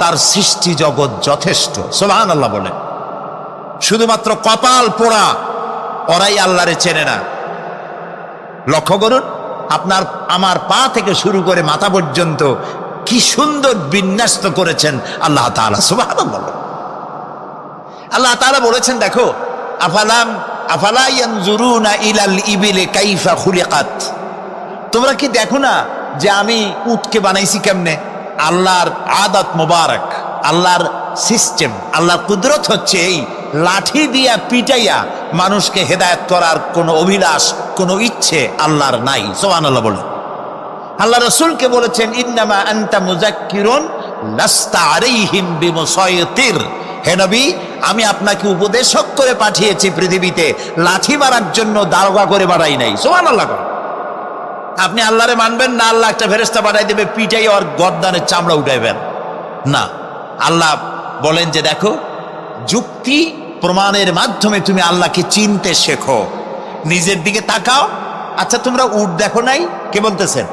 তার সৃষ্টি জগৎ যথেষ্ট। সুবহানাল্লাহ বলেন। শুধুমাত্র কপাল পোড়া ওরাই আল্লাহরে চেনে না। লক্ষ্য করুন, আপনার আমার পা থেকে শুরু করে মাথা পর্যন্ত কি সুন্দর বিন্যাস করেছেন আল্লাহ তাআলা। সুবহানাল্লাহ। আল্লাহ তাআলা বলেছেন, দেখো, আফালা ইয়ানজুরুনা ইলাল ইবিলি কাইফা খুলিকাত। তোমরা কি দেখো না যে আমি উটকে বানাইছি কেমনে? আল্লাহর আদাত মোবারক, আল্লাহর সিস্টেম, আল্লাহর কুদরত হচ্ছে এই লাঠি দিয়া পিটাইয়া মানুষকে হেদায়েত করার কোনো অভিলাষ, কোনো ইচ্ছে আল্লাহর নাই। সুবহানাল্লাহ বলেন। আল্লাহ রাসূলকে বলেছেন, ইন্নামা আনতা মুযাক্কিরুন লাস্তা আলাইহিম বিমুসাইতির। হে নবী, আমি আপনাকে উপদেশক করে পাঠিয়েছি পৃথিবীতে, লাঠি মারার জন্য দারোগা করে বাড়াই নাই। সুবহানাল্লাহ। আপনি আল্লাহরে মানবেন না, আল্লাহ একটা ফেরেশতা পাঠাই দেবে, পিটাই ওর গর্দানের চামড়া উঠাইবেন না। আল্লাহ বলেন যে দেখো, যুক্তি প্রমাণের মাধ্যমে তুমি আল্লাহকে চিনতে শেখো। নিজের দিকে তাকাও। আচ্ছা, তোমরা উট দেখো নাই? কে বলতেছেন?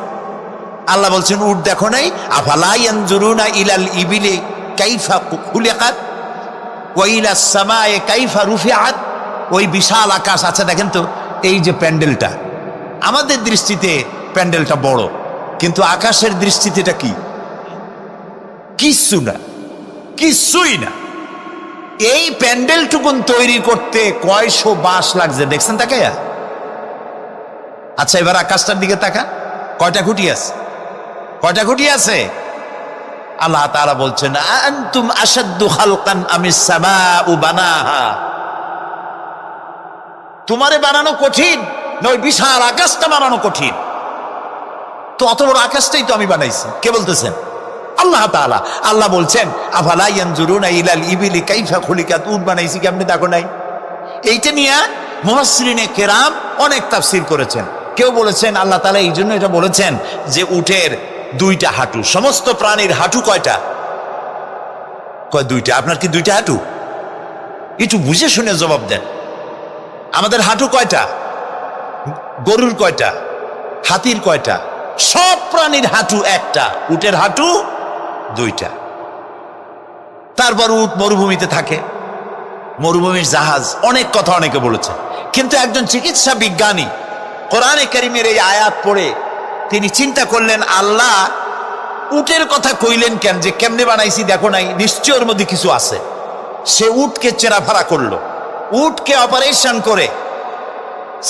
আল্লাহ বলছেন, উট দেখো নাই? আফালা ইয়ানজুরুনা ইলাল ইবিলি কাইফা খুলিকাত ওয়া ইলাস সামায়ে কাইফা রুফিআত। ওই বিশাল আকাশ আছে, দেখেন তো, এই যে প্যান্ডেলটা, আমাদের দৃষ্টিতে প্যান্ডেলটা বড়, কিন্তু আকাশের দৃষ্টিতে এটা কি? কিছুই না। এই প্যান্ডেলটুকুন তৈরি করতে কয়শো বাঁশ লাগছে, দেখছেন তাকাইয়া? আচ্ছা, এবার আকাশটার দিকে তাকা, কয়টা খুঁটি আছে? আল্লাহ তাআলা বলছেন, আনতুম আশাদ্দু খালকান আমিস সামাউ বানাহা। তোমারে বানানো কঠিন না ওই বিশাল আকাশটা বানানো কঠিন? তো অত বড় আকাশটাই তো আমি বানাইছি। কে বলতেছেন? আল্লাহ তাআলা। আল্লাহ বলছেন, আফালা ইয়ানজুরুনা ইলাল ইবিলি কাইফা খুলিকাত। উট বানাইছি কেমনে দেখো নাই? এইটা নিয়ে মুফাসসিরিনে কেরাম অনেক তাফসীর করেছেন। কেউ বলেছেন আল্লাহ তাআলা এই জন্য এটা বলেছেন যে উটের দুইটা হাঁটু। সমস্ত প্রাণীর হাঁটু কয়টা? দুইটা। আপনার কি দুইটা হাঁটু? একটু বুঝে শুনে জবাব দেন। আমাদের হাঁটু কয়টা? গরুর কয়টা? হাতির কয়টা? সব প্রাণীর হাঁটু একটা, উটের হাঁটু দুইটা। তারপর উট মরুভূমিতে থাকে, মরুভূমির জাহাজ, অনেক কথা অনেকে বলেছে। কিন্তু একজন চিকিৎসা বিজ্ঞানী কোরআনে কারীমের এই আয়াত পড়ে তিনি চিন্তা করলেন, আল্লাহ উটের কথা কইলেন কেন? যে কেমনে বানাইছি দেখো নাই, নিশ্চয় ওর মধ্যে কিছু আছে। সে উটকে চেরাফারা করলো, উটকে অপারেশন করে,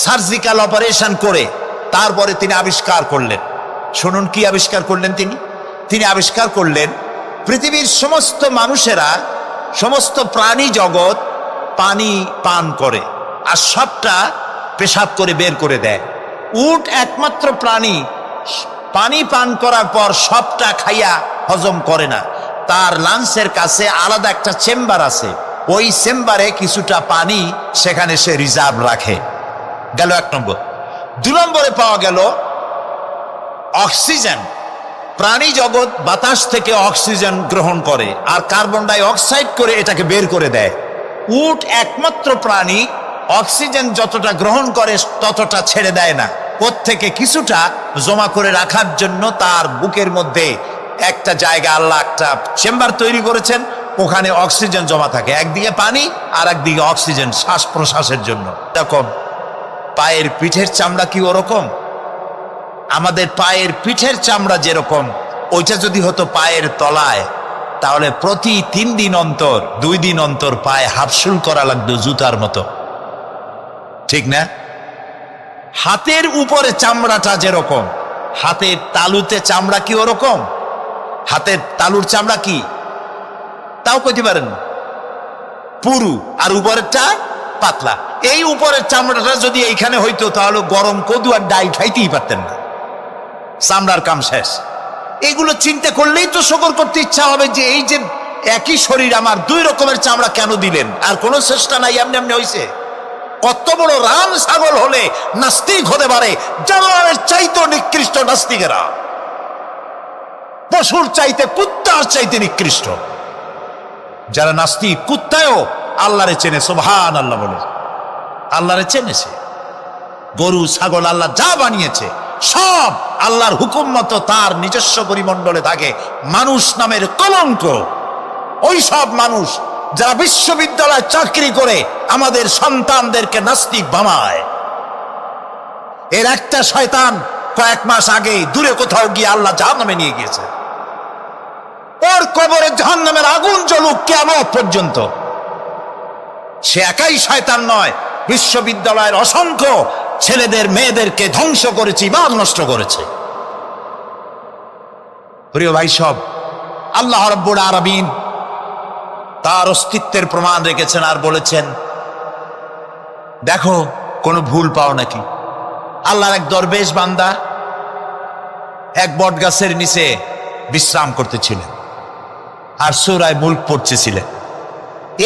সার্জিক্যাল অপারেশন করে তারপরে তিনি আবিষ্কার করলেন। শুনুন কি আবিষ্কার করলেন তিনি আবিষ্কার করলেন, পৃথিবীর সমস্ত মানুষেরা, সমস্ত প্রাণী জগৎ পানি পান করে আর সবটা পেশাব করে বের করে দেয়। উট একমাত্র প্রাণী পানি পান করার পর সবটা খাইয়া হজম করে না। তার লাঞ্চের কাছে আলাদা একটা চেম্বার আছে, ওই চেম্বারে কিছুটা পানি সেখানে সে রিজার্ভ রাখে। গেল 1 নম্বর। 2 নম্বরে পাওয়া গেল অক্সিজেন। প্রাণী জগৎ বাতাস থেকে অক্সিজেন গ্রহণ করে আর কার্বন ডাই অক্সাইড করে এটাকে বের করে দেয়। উট একমাত্র প্রাণী অক্সিজেন যতটা গ্রহণ করে ততটা ছেড়ে দেয় না, ওর থেকে কিছুটা জমা করে রাখার জন্য তার বুকের মধ্যে একটা জায়গা, আল্লাহ একটা চেম্বার তৈরি করেছেন, ওখানে অক্সিজেন জমা থাকে। একদিকে পানি আর একদিকে অক্সিজেন শ্বাস প্রশ্বাসের জন্য। এরকম পায়ের পিঠের চামড়া কি ওরকম? আমাদের পায়ের পিঠের চামড়া যেরকম, ওইটা যদি হতো পায়ের তলায়, তাহলে প্রতি 3 দিন অন্তর 2 দিন অন্তর পায়ে হাফসুল করা লাগতো জুতার মতো, ঠিক না? হাতের উপরে চামড়াটা যেরকম, হাতের তালুতে চামড়া কি ওরকম? হাতের তালুর চামড়া কি তাও কইতে পারেন না, পুরু, আর উপরেরটা পাতলা। এই উপরের চামড়াটা যদি এইখানে হইতো তাহলে গরম কদু আর ডাল খাইতেই পারতেন না, চামড়ার কাম শেষ। এগুলো চিন্তা করলেই তো শকর করতে ইচ্ছা হবে যে এই যে একই শরীর আমার 2 রকমের চামড়া কেন দিলেন? আর কোনো চেষ্টা নাই, এমনি এমনি হয়েছে। কত বড় রাম ছাগল হলে নাস্তিক হতে পারে, জানোয়ারের চাইতে নিকৃষ্ট নাস্তিকেরা, পশুর চাইতে কুত্তার চাইতে নিকৃষ্ট যারা নাস্তিক। কুত্তায়ও আল্লাহরে চেনে, সুবহানাল্লাহ বলে, আল্লাহরে চেনেছে। গরু ছাগল আল্লাহ যা বানিয়েছে সব আল্লাহর হুকুম মতো তার নিজস্ব পরিমণ্ডলে থাকে। মানুষ নামের কলঙ্ক ওই সব মানুষ যারা বিশ্ববিদ্যালয়ে চাকরি করে আমাদের সন্তানদেরকে নাস্তিক বানায়। এর একটা শয়তান কয়েক মাস আগে দূরে কোথাও গিয়ে আল্লাহ জাহান্নামে নিয়ে গিয়েছে। ওর কবরে জাহান্নামের আগুন জ্বলুক কিয়ামত পর্যন্ত। সে একাই শয়তান নয়, বিশ্ববিদ্যালয়ের অসংখ্য ছেলেদের মেয়েদেরকে ধ্বংস করেছে, ইমান নষ্ট করেছে। প্রিয় ভাই সব, আল্লাহ রাব্বুল আলামিন তার অস্তিত্বের প্রমাণ রেখেছেন আর বলেছেন, দেখো কোনো ভুল পাও নাকি? আল্লাহর এক দরবেশ বান্দা এক বট গাছের নিচে বিশ্রাম করতেছিলেন আর সূরা মুলক পড়তেছিলেন।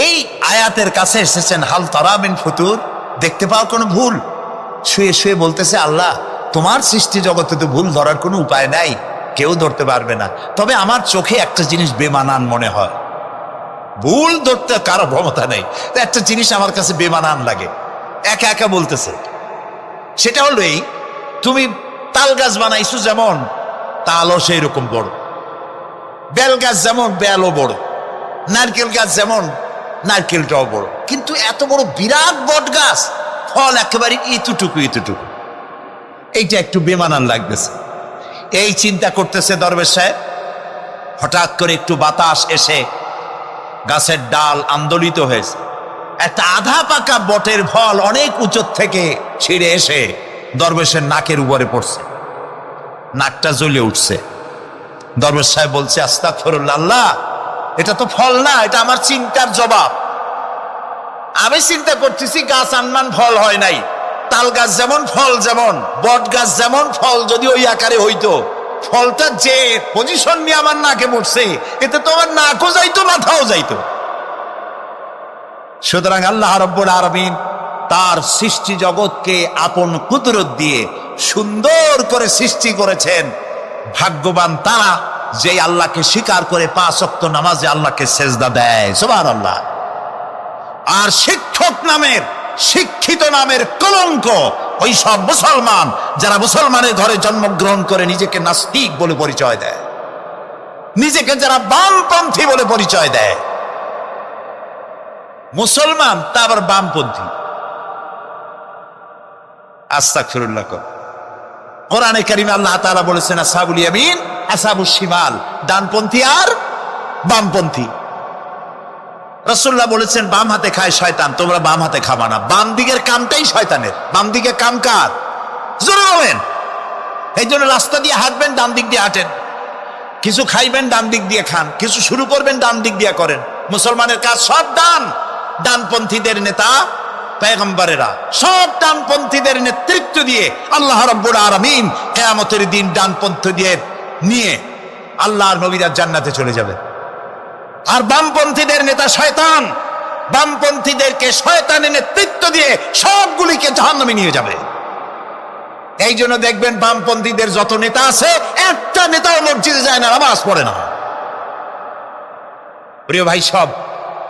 এই আয়াতের কাছে এসেছেন, হাল তারা মিন ফুতুর, দেখতে পাও কোনো ভুল? শুয়ে শুয়ে বলতেছে, আল্লাহ তোমার সৃষ্টি জগতে তো ভুল ধরার কোনো উপায় নাই, কেউ ধরতে পারবে না, তবে আমার চোখে একটা জিনিস বেমানান মনে হয়। ভুল ধরতে কারো ক্ষমতা নেই, একটা জিনিস আমার কাছে বেমানান লাগে। একা একা বলতেছে, সেটা হলো এই, তুমি তাল গাছ বানাইছো যেমন তালও সেই রকম বড়, বেল গাছ যেমন বেলও বড়, নারকেল গাছ যেমন নারকেলটাও বড়, কিন্তু এত বড় বিরাট বট গাছ ফল একেবারে এতটুকু এতটুকু, এইটা একটু বেমানান লাগতেছে। এই চিন্তা করতেছে দরবেশ সাহেব, হঠাৎ করে একটু বাতাস এসে গাছের ডাল আন্দোলিত হয়েছে, একটা আধা পাকা বটের ফল অনেক উঁচু থেকে ছিঁড়ে এসে দরবেশের নাকের উপরে পড়ছে, নাকটা জ্বলে উঠছে। দরবেশ সাহেব বলছে, আস্তাগফিরুল্লাহ, আল্লাহ এটা তো ফল না, এটা আমার চিন্তার জবাব। আমি চিন্তা করতেছি গাছ আনমান ফল হয় নাই, তাল গাছ যেমন ফল যেমন, বট গাছ যেমন ফল যদি ওই আকারে হইতো, ফলটা যে পজিশন নিয়ে আমার নাকে পড়ছে এতে তো আমার নাকও যাইতো মাথাও যাইতো। সুতরাং আল্লাহ রাব্বুল আলামিন তার সৃষ্টি জগৎকে আপন কুদরত দিয়ে সুন্দর করে সৃষ্টি করেছেন। ভাগ্যবান তারা যে আল্লাহকে স্বীকার করে 5 ওয়াক্ত নামাজে আল্লাহকে সেজদা দেয়, সুবহানাল্লাহ। আর শিক্ষক নামের, শিক্ষিত নামের কলঙ্ক ওই সব মুসলমান যারা মুসলমানের ঘরে জন্মগ্রহণ করে নিজেকে নাস্তিক বলে পরিচয় দেয়, নিজেকে যারা বামপন্থী বলে পরিচয় দেয়। মুসলমান তা আবার বামপন্থী, আস্তাগফিরুল্লাহ। কোরআনে কারিমে আল্লাহ তাআলা বলেছেন, আসহাবুল ইয়ামিন আসহাবুশ শিমাল, ডানপন্থী আর বামপন্থী। রাসূলুল্লাহ বলেছেন, বাম হাতে খায় শয়তান, তোমরা বাম হাতে খাবা না। বাম দিকের কামটাই শয়তানের, বাম দিকে কাম কার? জোরে বলেন। এই জন্য রাস্তা দিয়ে হাঁটবেন, ডান দিক দিয়ে হাঁটেন, কিছু খাইবেন ডান দিক দিয়ে খান, কিছু শুরু করবেন ডান দিক দিয়ে করেন। মুসলমানের কাজ সব ডান। ডানপন্থীদের নেতা পয়গম্বরেরা সব ডানপন্থীদের নেতৃত্ব দিয়ে আল্লাহ রাব্বুল আলামিন কিয়ামতের দিন ডানপন্থীদের নিয়ে আল্লাহর নবীরা জান্নাতে চলে যাবে। আর বামপন্থীদের নেতা শয়তান, বামপন্থীদেরকে শয়তানের নেতৃত্ব দিয়ে সবগুলিকে জাহান্নামে নিয়ে যাবে। এই জন্য দেখবেন বামপন্থীদের যত নেতা আছে, একটা নেতাও মসজিদে যায় না, নামাজ পড়ে না। প্রিয় ভাই সব,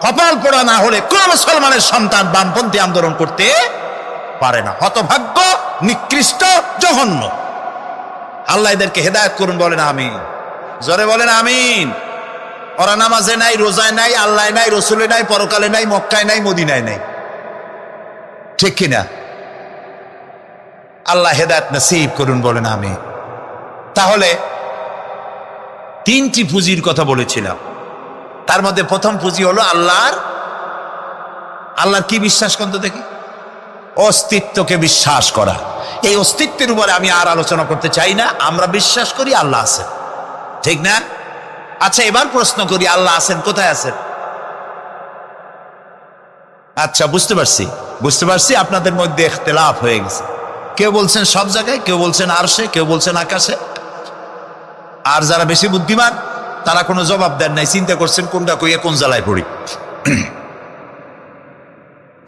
কপাল পোড়া না হলে কোন মুসলমানের সন্তান বামপন্থী আন্দোলন করতে পারে না। হতভাগ্য, নিকৃষ্ট, জঘন্য। আল্লাহ এদেরকে হেদায়েত করুন, বলেন আমিন। জোরে বলেন আমিন। ওরা নামাজে নাই, রোজায় নাই, আল্লাহ নাই, রসুলে নাই, পরকালে নাই, মক্কায় নাই, মদিনায় নাই, ঠিক কিনা? আল্লাহ হেদায়েত নসিব করুন, বলেন আমিন। তাহলে 3টি পুঁজির কথা বলেছিলাম। তার মধ্যে প্রথম পুঁজি হলো আল্লাহর কি বিশ্বাস করতে দেখি? অস্তিত্বকে বিশ্বাস করা। এই অস্তিত্বের উপরে আমি আর আলোচনা করতে চাই না। আমরা বিশ্বাস করি আল্লাহ আছেন, ঠিক না? আচ্ছা, এবার প্রশ্ন করি, আল্লাহ আছেন, কোথায় আছেন? আচ্ছা, বুঝতে পারছি আপনাদের মধ্যে ইখতিলাফ হয়ে গেছে। কেউ বলছেন সব জায়গায়, কেউ বলছেন আরশে, কেউ বলছেন আকাশে। আর যারা বেশি বুদ্ধিমান তারা কোনো জবাব দেন নাই, চিন্তা করছেন কোনটা কইয়ে কোন জ্বালায় পড়ি।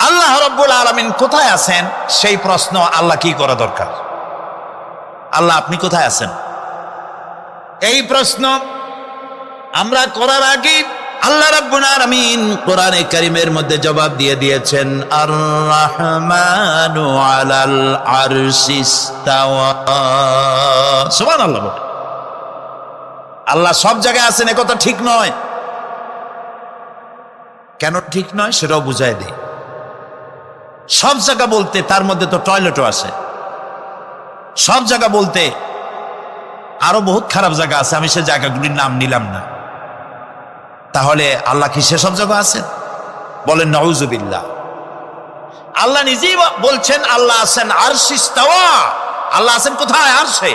আল্লাহ রাব্বুল আলামিন কোথায় আছেন সেই প্রশ্ন আল্লাহ কি করা দরকার? আল্লাহ আপনি কোথায় আছেন এই প্রশ্ন আমরা করার আগে আল্লাহ রাব্বুল আলামিন কোরআনে কারীমের মধ্যে জবাব দিয়ে দিয়েছেন, আর রাহমানু আলাল আরশি ইস্তাওয়া। সুবহানাল্লাহ। আল্লাহ সব জায়গায় আছেন এ কথা ঠিক নয়। কেন ঠিক নয় সেটাও বুঝাই দেই। সব জায়গা বলতে তার মধ্যে তো টয়লেটও আছে। সব জায়গা বলতে আরো বহুত খারাপ জায়গা আছে, আমি সে জায়গাগুলির নাম নিলাম না। তাহলে আল্লাহ কি সেসব জায়গা আছেন? বলেন নাউজুবিল্লাহ। আল্লাহ নিজেই বলছেন আল্লাহ আছেন আরশে ইস্তাওয়া। আল্লাহ আছেন কোথায়? আরশে।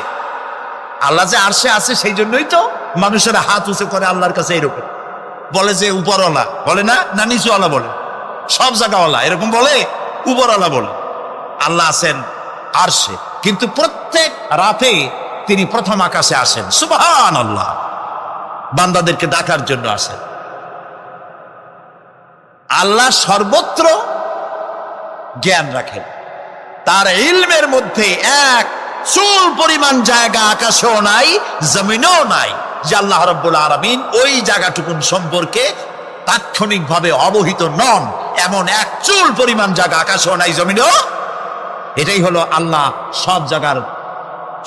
আল্লাহ যে আরশে আছে সেই জন্যই তো মানুষেরা হাত উঁচু করে আল্লাহর কাছে, এরকম বলে যে উপরওয়ালা, বলে না, না নিচুওয়ালা বলে, সব জায়গাওয়ালা এরকম বলে, উপরওয়ালা বলে। আল্লাহ আছেন আরশে, কিন্তু প্রত্যেক রাতে তিনি প্রথম আকাশে আসেন। সুবহানাল্লাহ। বান্দাদেরকে ডাকার জন্য আসেন। আল্লাহ সর্বত্র জ্ঞান রাখেন। তার ইলমের মধ্যে এক চুল পরিমাণ জায়গা আকাশেও নাই, জমিনেও নাই যে আল্লাহ রাব্বুল আলামিন ওই জায়গাটুকুন সম্পর্কে তাৎক্ষণিকভাবে অবহিত নন। এমন এক চুল পরিমাণ জায়গা আকাশেও নাই, জমিনেও। এটাই হলো আল্লাহ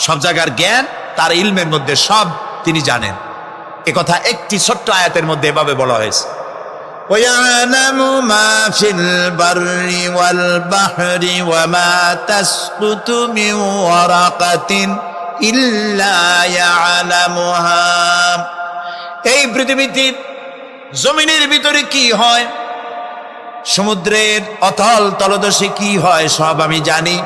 সব জায়গার জ্ঞান, তার ইলমের মধ্যে সব তিনি জানেন। একথা একটি ছোট্ট আয়াতের মধ্যে এভাবে বলা হয়েছে, وَيَعْلَمُ مَا فِي الْبَرِّ وَالْبَحْرِ وَمَا تَسْقُطُ مِنْ وَرَقَةٍ إِلَّا يَعْلَمُهَا। এই পৃথিবীতে জমিনের ভিতরে কি হয়, সমুদ্রের অতল তলদেশে কি হয়, সব আমি জানি।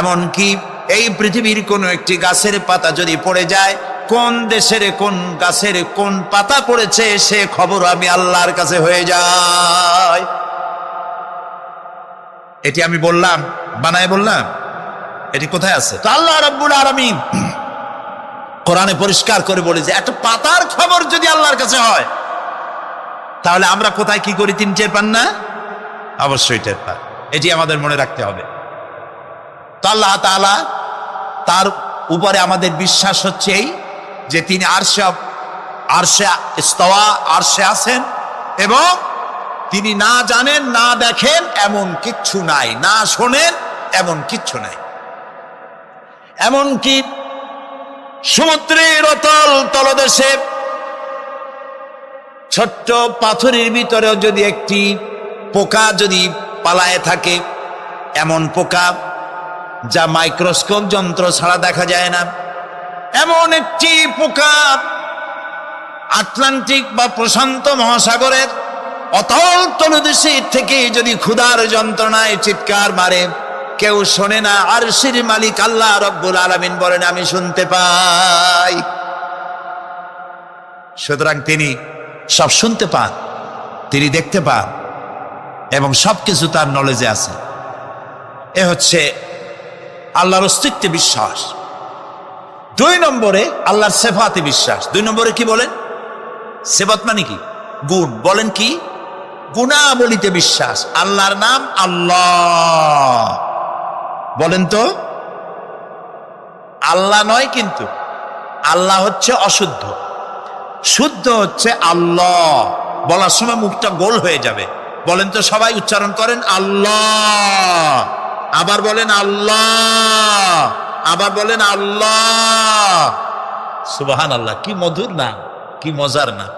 এমনকি এই পৃথিবীর কোন একটি গাছের পাতা যদি পড়ে যায়, কোন দেশের কোন গাছের কোন পাতা পড়েছে সে খবর আমি আল্লাহর কাছে হয়ে যায়। এটি আমি বললাম, বানায় বললাম? এটি কোথায় আছে? তো আল্লাহ রাব্বুল আলামিন কোরআনে পরিষ্কার করে বলে যে একটা পাতার খবর যদি আল্লাহর কাছে হয়, তাহলে আমরা কোথায় কি করি তিনি টের পান না? অবশ্যই টের পান। এটি আমাদের মনে রাখতে হবে। তো আল্লাহ তাআলা, তার উপরে আমাদের বিশ্বাস হচ্ছে এই যে তিনি আরশে ইস্তাওয়া, আরশে আছেন, এবং তিনি না জানেন না দেখেন এমন কিচ্ছু নাই, না শোনেন এমন কিচ্ছু নাই। এমনকি সমুদ্রের অতল তলদেশে ছোট্ট পাথরের ভিতরেও যদি একটি পোকা যদি পালায়ে থাকে, এমন পোকা যা মাইক্রোস্কোপ যন্ত্র ছাড়া দেখা যায় না, এমন একটি পোকা আটলান্টিক বা প্রশান্ত মহাসাগরের অতল তলদেশে থেকে যদি ক্ষুধার যন্ত্রণায় চিৎকার মারে, কেউ শোনে না। আরশের মালিক আল্লাহ রাব্বুল আলামিন বলেন আমি শুনতে পাই। সুতরাং তিনি সব শুনতে পান, তিনি দেখতে পান, এবং সবকিছু তার নলেজে আছে। এ হচ্ছে আল্লাহর অস্তিত্বে বিশ্বাস। 2 নম্বরে আল্লাহর সিফাতে বিশ্বাস। 2 নম্বরে কি বলেন? সিফাত মানে কি? গুণ। বলেন কি? গুণাবলীতে বিশ্বাস। আল্লাহর নাম আল্লাহ। বলেন তো, আল্লাহ নয়, কিন্তু আল্লাহ হচ্ছে অশুদ্ধ, শুদ্ধ হচ্ছে আল্লাহ। বলার সময় মুখটা গোল হয়ে যাবে। বলেন তো, সবাই উচ্চারণ করেন আল্লাহ, আবার বলেন আল্লাহ, আবার বলেন আল্লাহ। সুবহানাল্লাহ। কি মধুর নাম, কি মজার নাম।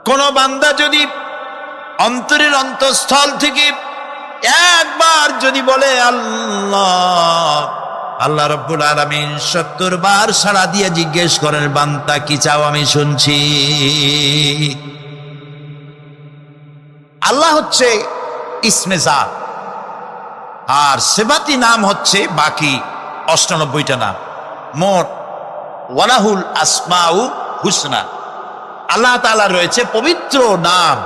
কোন বান্দা যদি অন্তরের অন্তঃস্থল থেকে একবার যদি বলে আল্লাহ, আল্লাহ রাব্বুল আলামিন 70 বার সাড়া দিয়ে জিজ্ঞেস করেন বান্দা কি চাও, আমি শুনছি। আল্লাহ হচ্ছে ইসমে জাত, আর সেবাতি নাম হচ্ছে বাকি 98টা নাম। মোট ওয়ালাহুল আসমাউ হুসনা, আল্লাহ তাআলা রয়েছে পবিত্র নাম,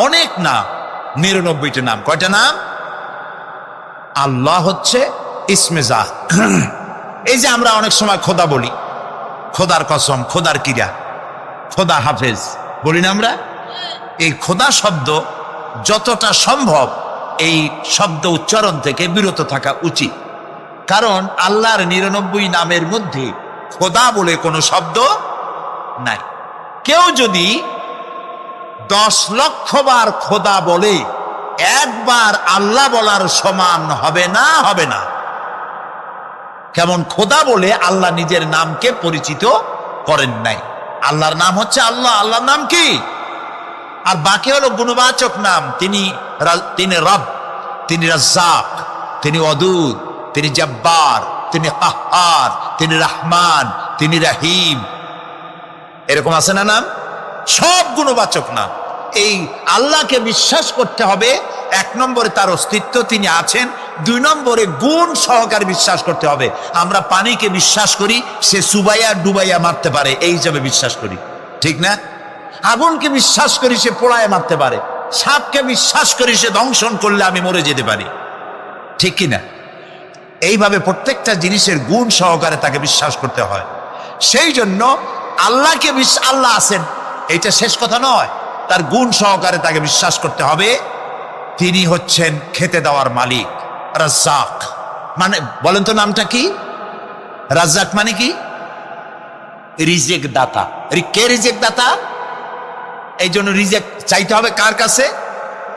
অনেক নাম, 99টা নাম। কয়টা নাম? আল্লাহ হচ্ছে ইসমে জাত। এই যে আমরা অনেক সময় খোদা বলি, খোদার কসম, খোদার কিরা, খোদা হাফেজ বলি না আমরা? এই খোদা শব্দ যতটা সম্ভব এই শব্দ উচ্চারণ থেকে বিরত থাকা উচিত, কারণ আল্লাহর 99 নামের মধ্যে খোদা বলে কোনো শব্দ নাই। কেউ যদি 10 লক্ষ বার খোদা বলে, একবার আল্লাহ বলার সমান হবে না, হবে না। কেমন খোদা বলে আল্লাহ নিজের নামকে পরিচিত করেন নাই। আল্লাহর নাম হচ্ছে আল্লাহ, আল্লাহর নাম কি? আর বাকি হলো গুণবাচক নাম। তিনি রব, তিনি রাজ্জাক, তিনি ওয়াদুদ, তিনি জব্বার, তিনি কাহ্হার, তিনি রহমান, তিনি রহিম। এরকম আছে না নাম? সব গুণবাচক নাম। এই আল্লাহকে বিশ্বাস করতে হবে। 1 নম্বরে তার অস্তিত্ব, তিনি আছেন। 2 নম্বরে গুণ সহকারে বিশ্বাস করতে হবে। আমরা পানিকে বিশ্বাস করি সে চুবাইয়া ডুবাইয়া মারতে পারে, এই হিসাবে বিশ্বাস করি, ঠিক না? আগুনকে বিশ্বাস করি সে পোড়ায় মারতে পারে। সাপকে বিশ্বাস করি সে দংশন করলে আমি মরে যেতে পারি, ঠিক কিনা? এইভাবে প্রত্যেকটা জিনিসের গুণ সহকারে তাকে বিশ্বাস করতে হয়। সেই জন্য আল্লাহকে আল্লাহ আছেন এইটা শেষ কথা নয়, তার গুণ সহকারে তাকে বিশ্বাস করতে হবে। তিনি হচ্ছেন খেতে দেওয়ার মালিক, রাজ্জাক। মানে বলেন তো নামটা কি? রাজ্জাক মানে কি? রিজেক দাতা। কে রিজেক দাতা? এই জন্য রিজেক চাইতে হবে কার কাছে?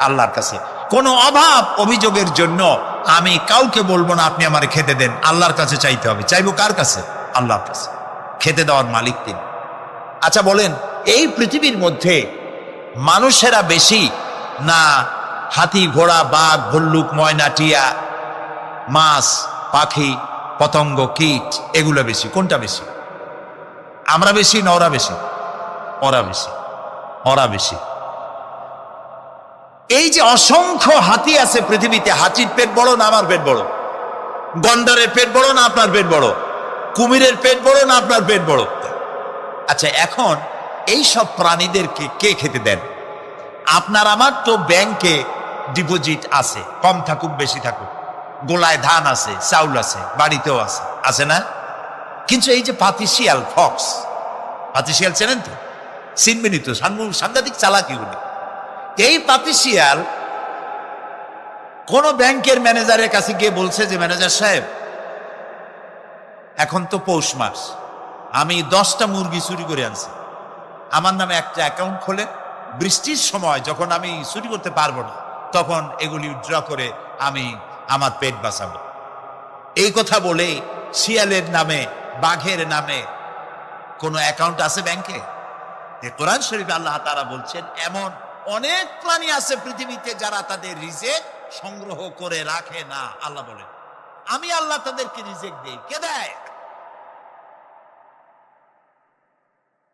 আল্লাহর কাছে। কোনো অভাব অভিযোগের জন্য আমি কাউকে বলবো না আপনি আমার খেতে দেন, আল্লাহর কাছে চাইতে হবে। চাইবো কার কাছে? আল্লাহর কাছে। খেতে দেওয়ার মালিক তিনি। আচ্ছা বলেন, এই পৃথিবীর মধ্যে মানুষেরা বেশি না হাতি, ঘোড়া, বাঘ, ভল্লুক, ময়না, টিয়া, মাছ, পাখি, পতঙ্গ, কীট এগুলো বেশি? কোনটা বেশি? আমরা বেশি না ওরা বেশি? ওরা বেশি, ওরা বেশি। এই যে অসংখ্য হাতি আছে পৃথিবীতে, হাতির পেট বড় না আমার পেট বড়? গন্ডারের পেট বড় না আপনার পেট বড়? কুমিরের পেট বড় না আপনার পেট বড়? আচ্ছা, এখন এই সব প্রাণীদেরকে কে খেতে দেন? আপনার আমার তো ব্যাংকে ডিপোজিট আছে, কম থাকুক বেশি থাকুক, গোলায় ধান আছে, চাউল আছে, বাড়িতেও আছে, আছে না? কিন্তু এই যে পাতিশিয়াল, ফক্স, পাতিশিয়াল চেনেন তো? চিনবেনই তো, সাংঘাতিক চালাকি উনি। এই পাতিশিয়াল কোন ব্যাংকের ম্যানেজারের কাছে গিয়ে বলছে যে ম্যানেজার সাহেব, এখন তো পৌষ মাস, আমি 10টা মুরগি চুরি করে আনছি, আমার নামে একটা অ্যাকাউন্ট খোলে, বৃষ্টির সময় যখন আমি চুরি করতে পারবো না তখন এগুলি উইথড্র করে আমি আমার পেট বাঁচাবো। এই কথা বলে শিয়ালের নামে, বাঘের নামে কোন অ্যাকাউন্ট আছে ব্যাংকে? কোরআন শরীফে আল্লাহ তাআলা বলছেন এমন অনেক প্রাণী আছে পৃথিবীতে যারা তাদের রিজেক সংগ্রহ করে রাখে না। আল্লাহ বলেন আমি আল্লাহ তাদেরকে রিজেক দেই। কে দেয়?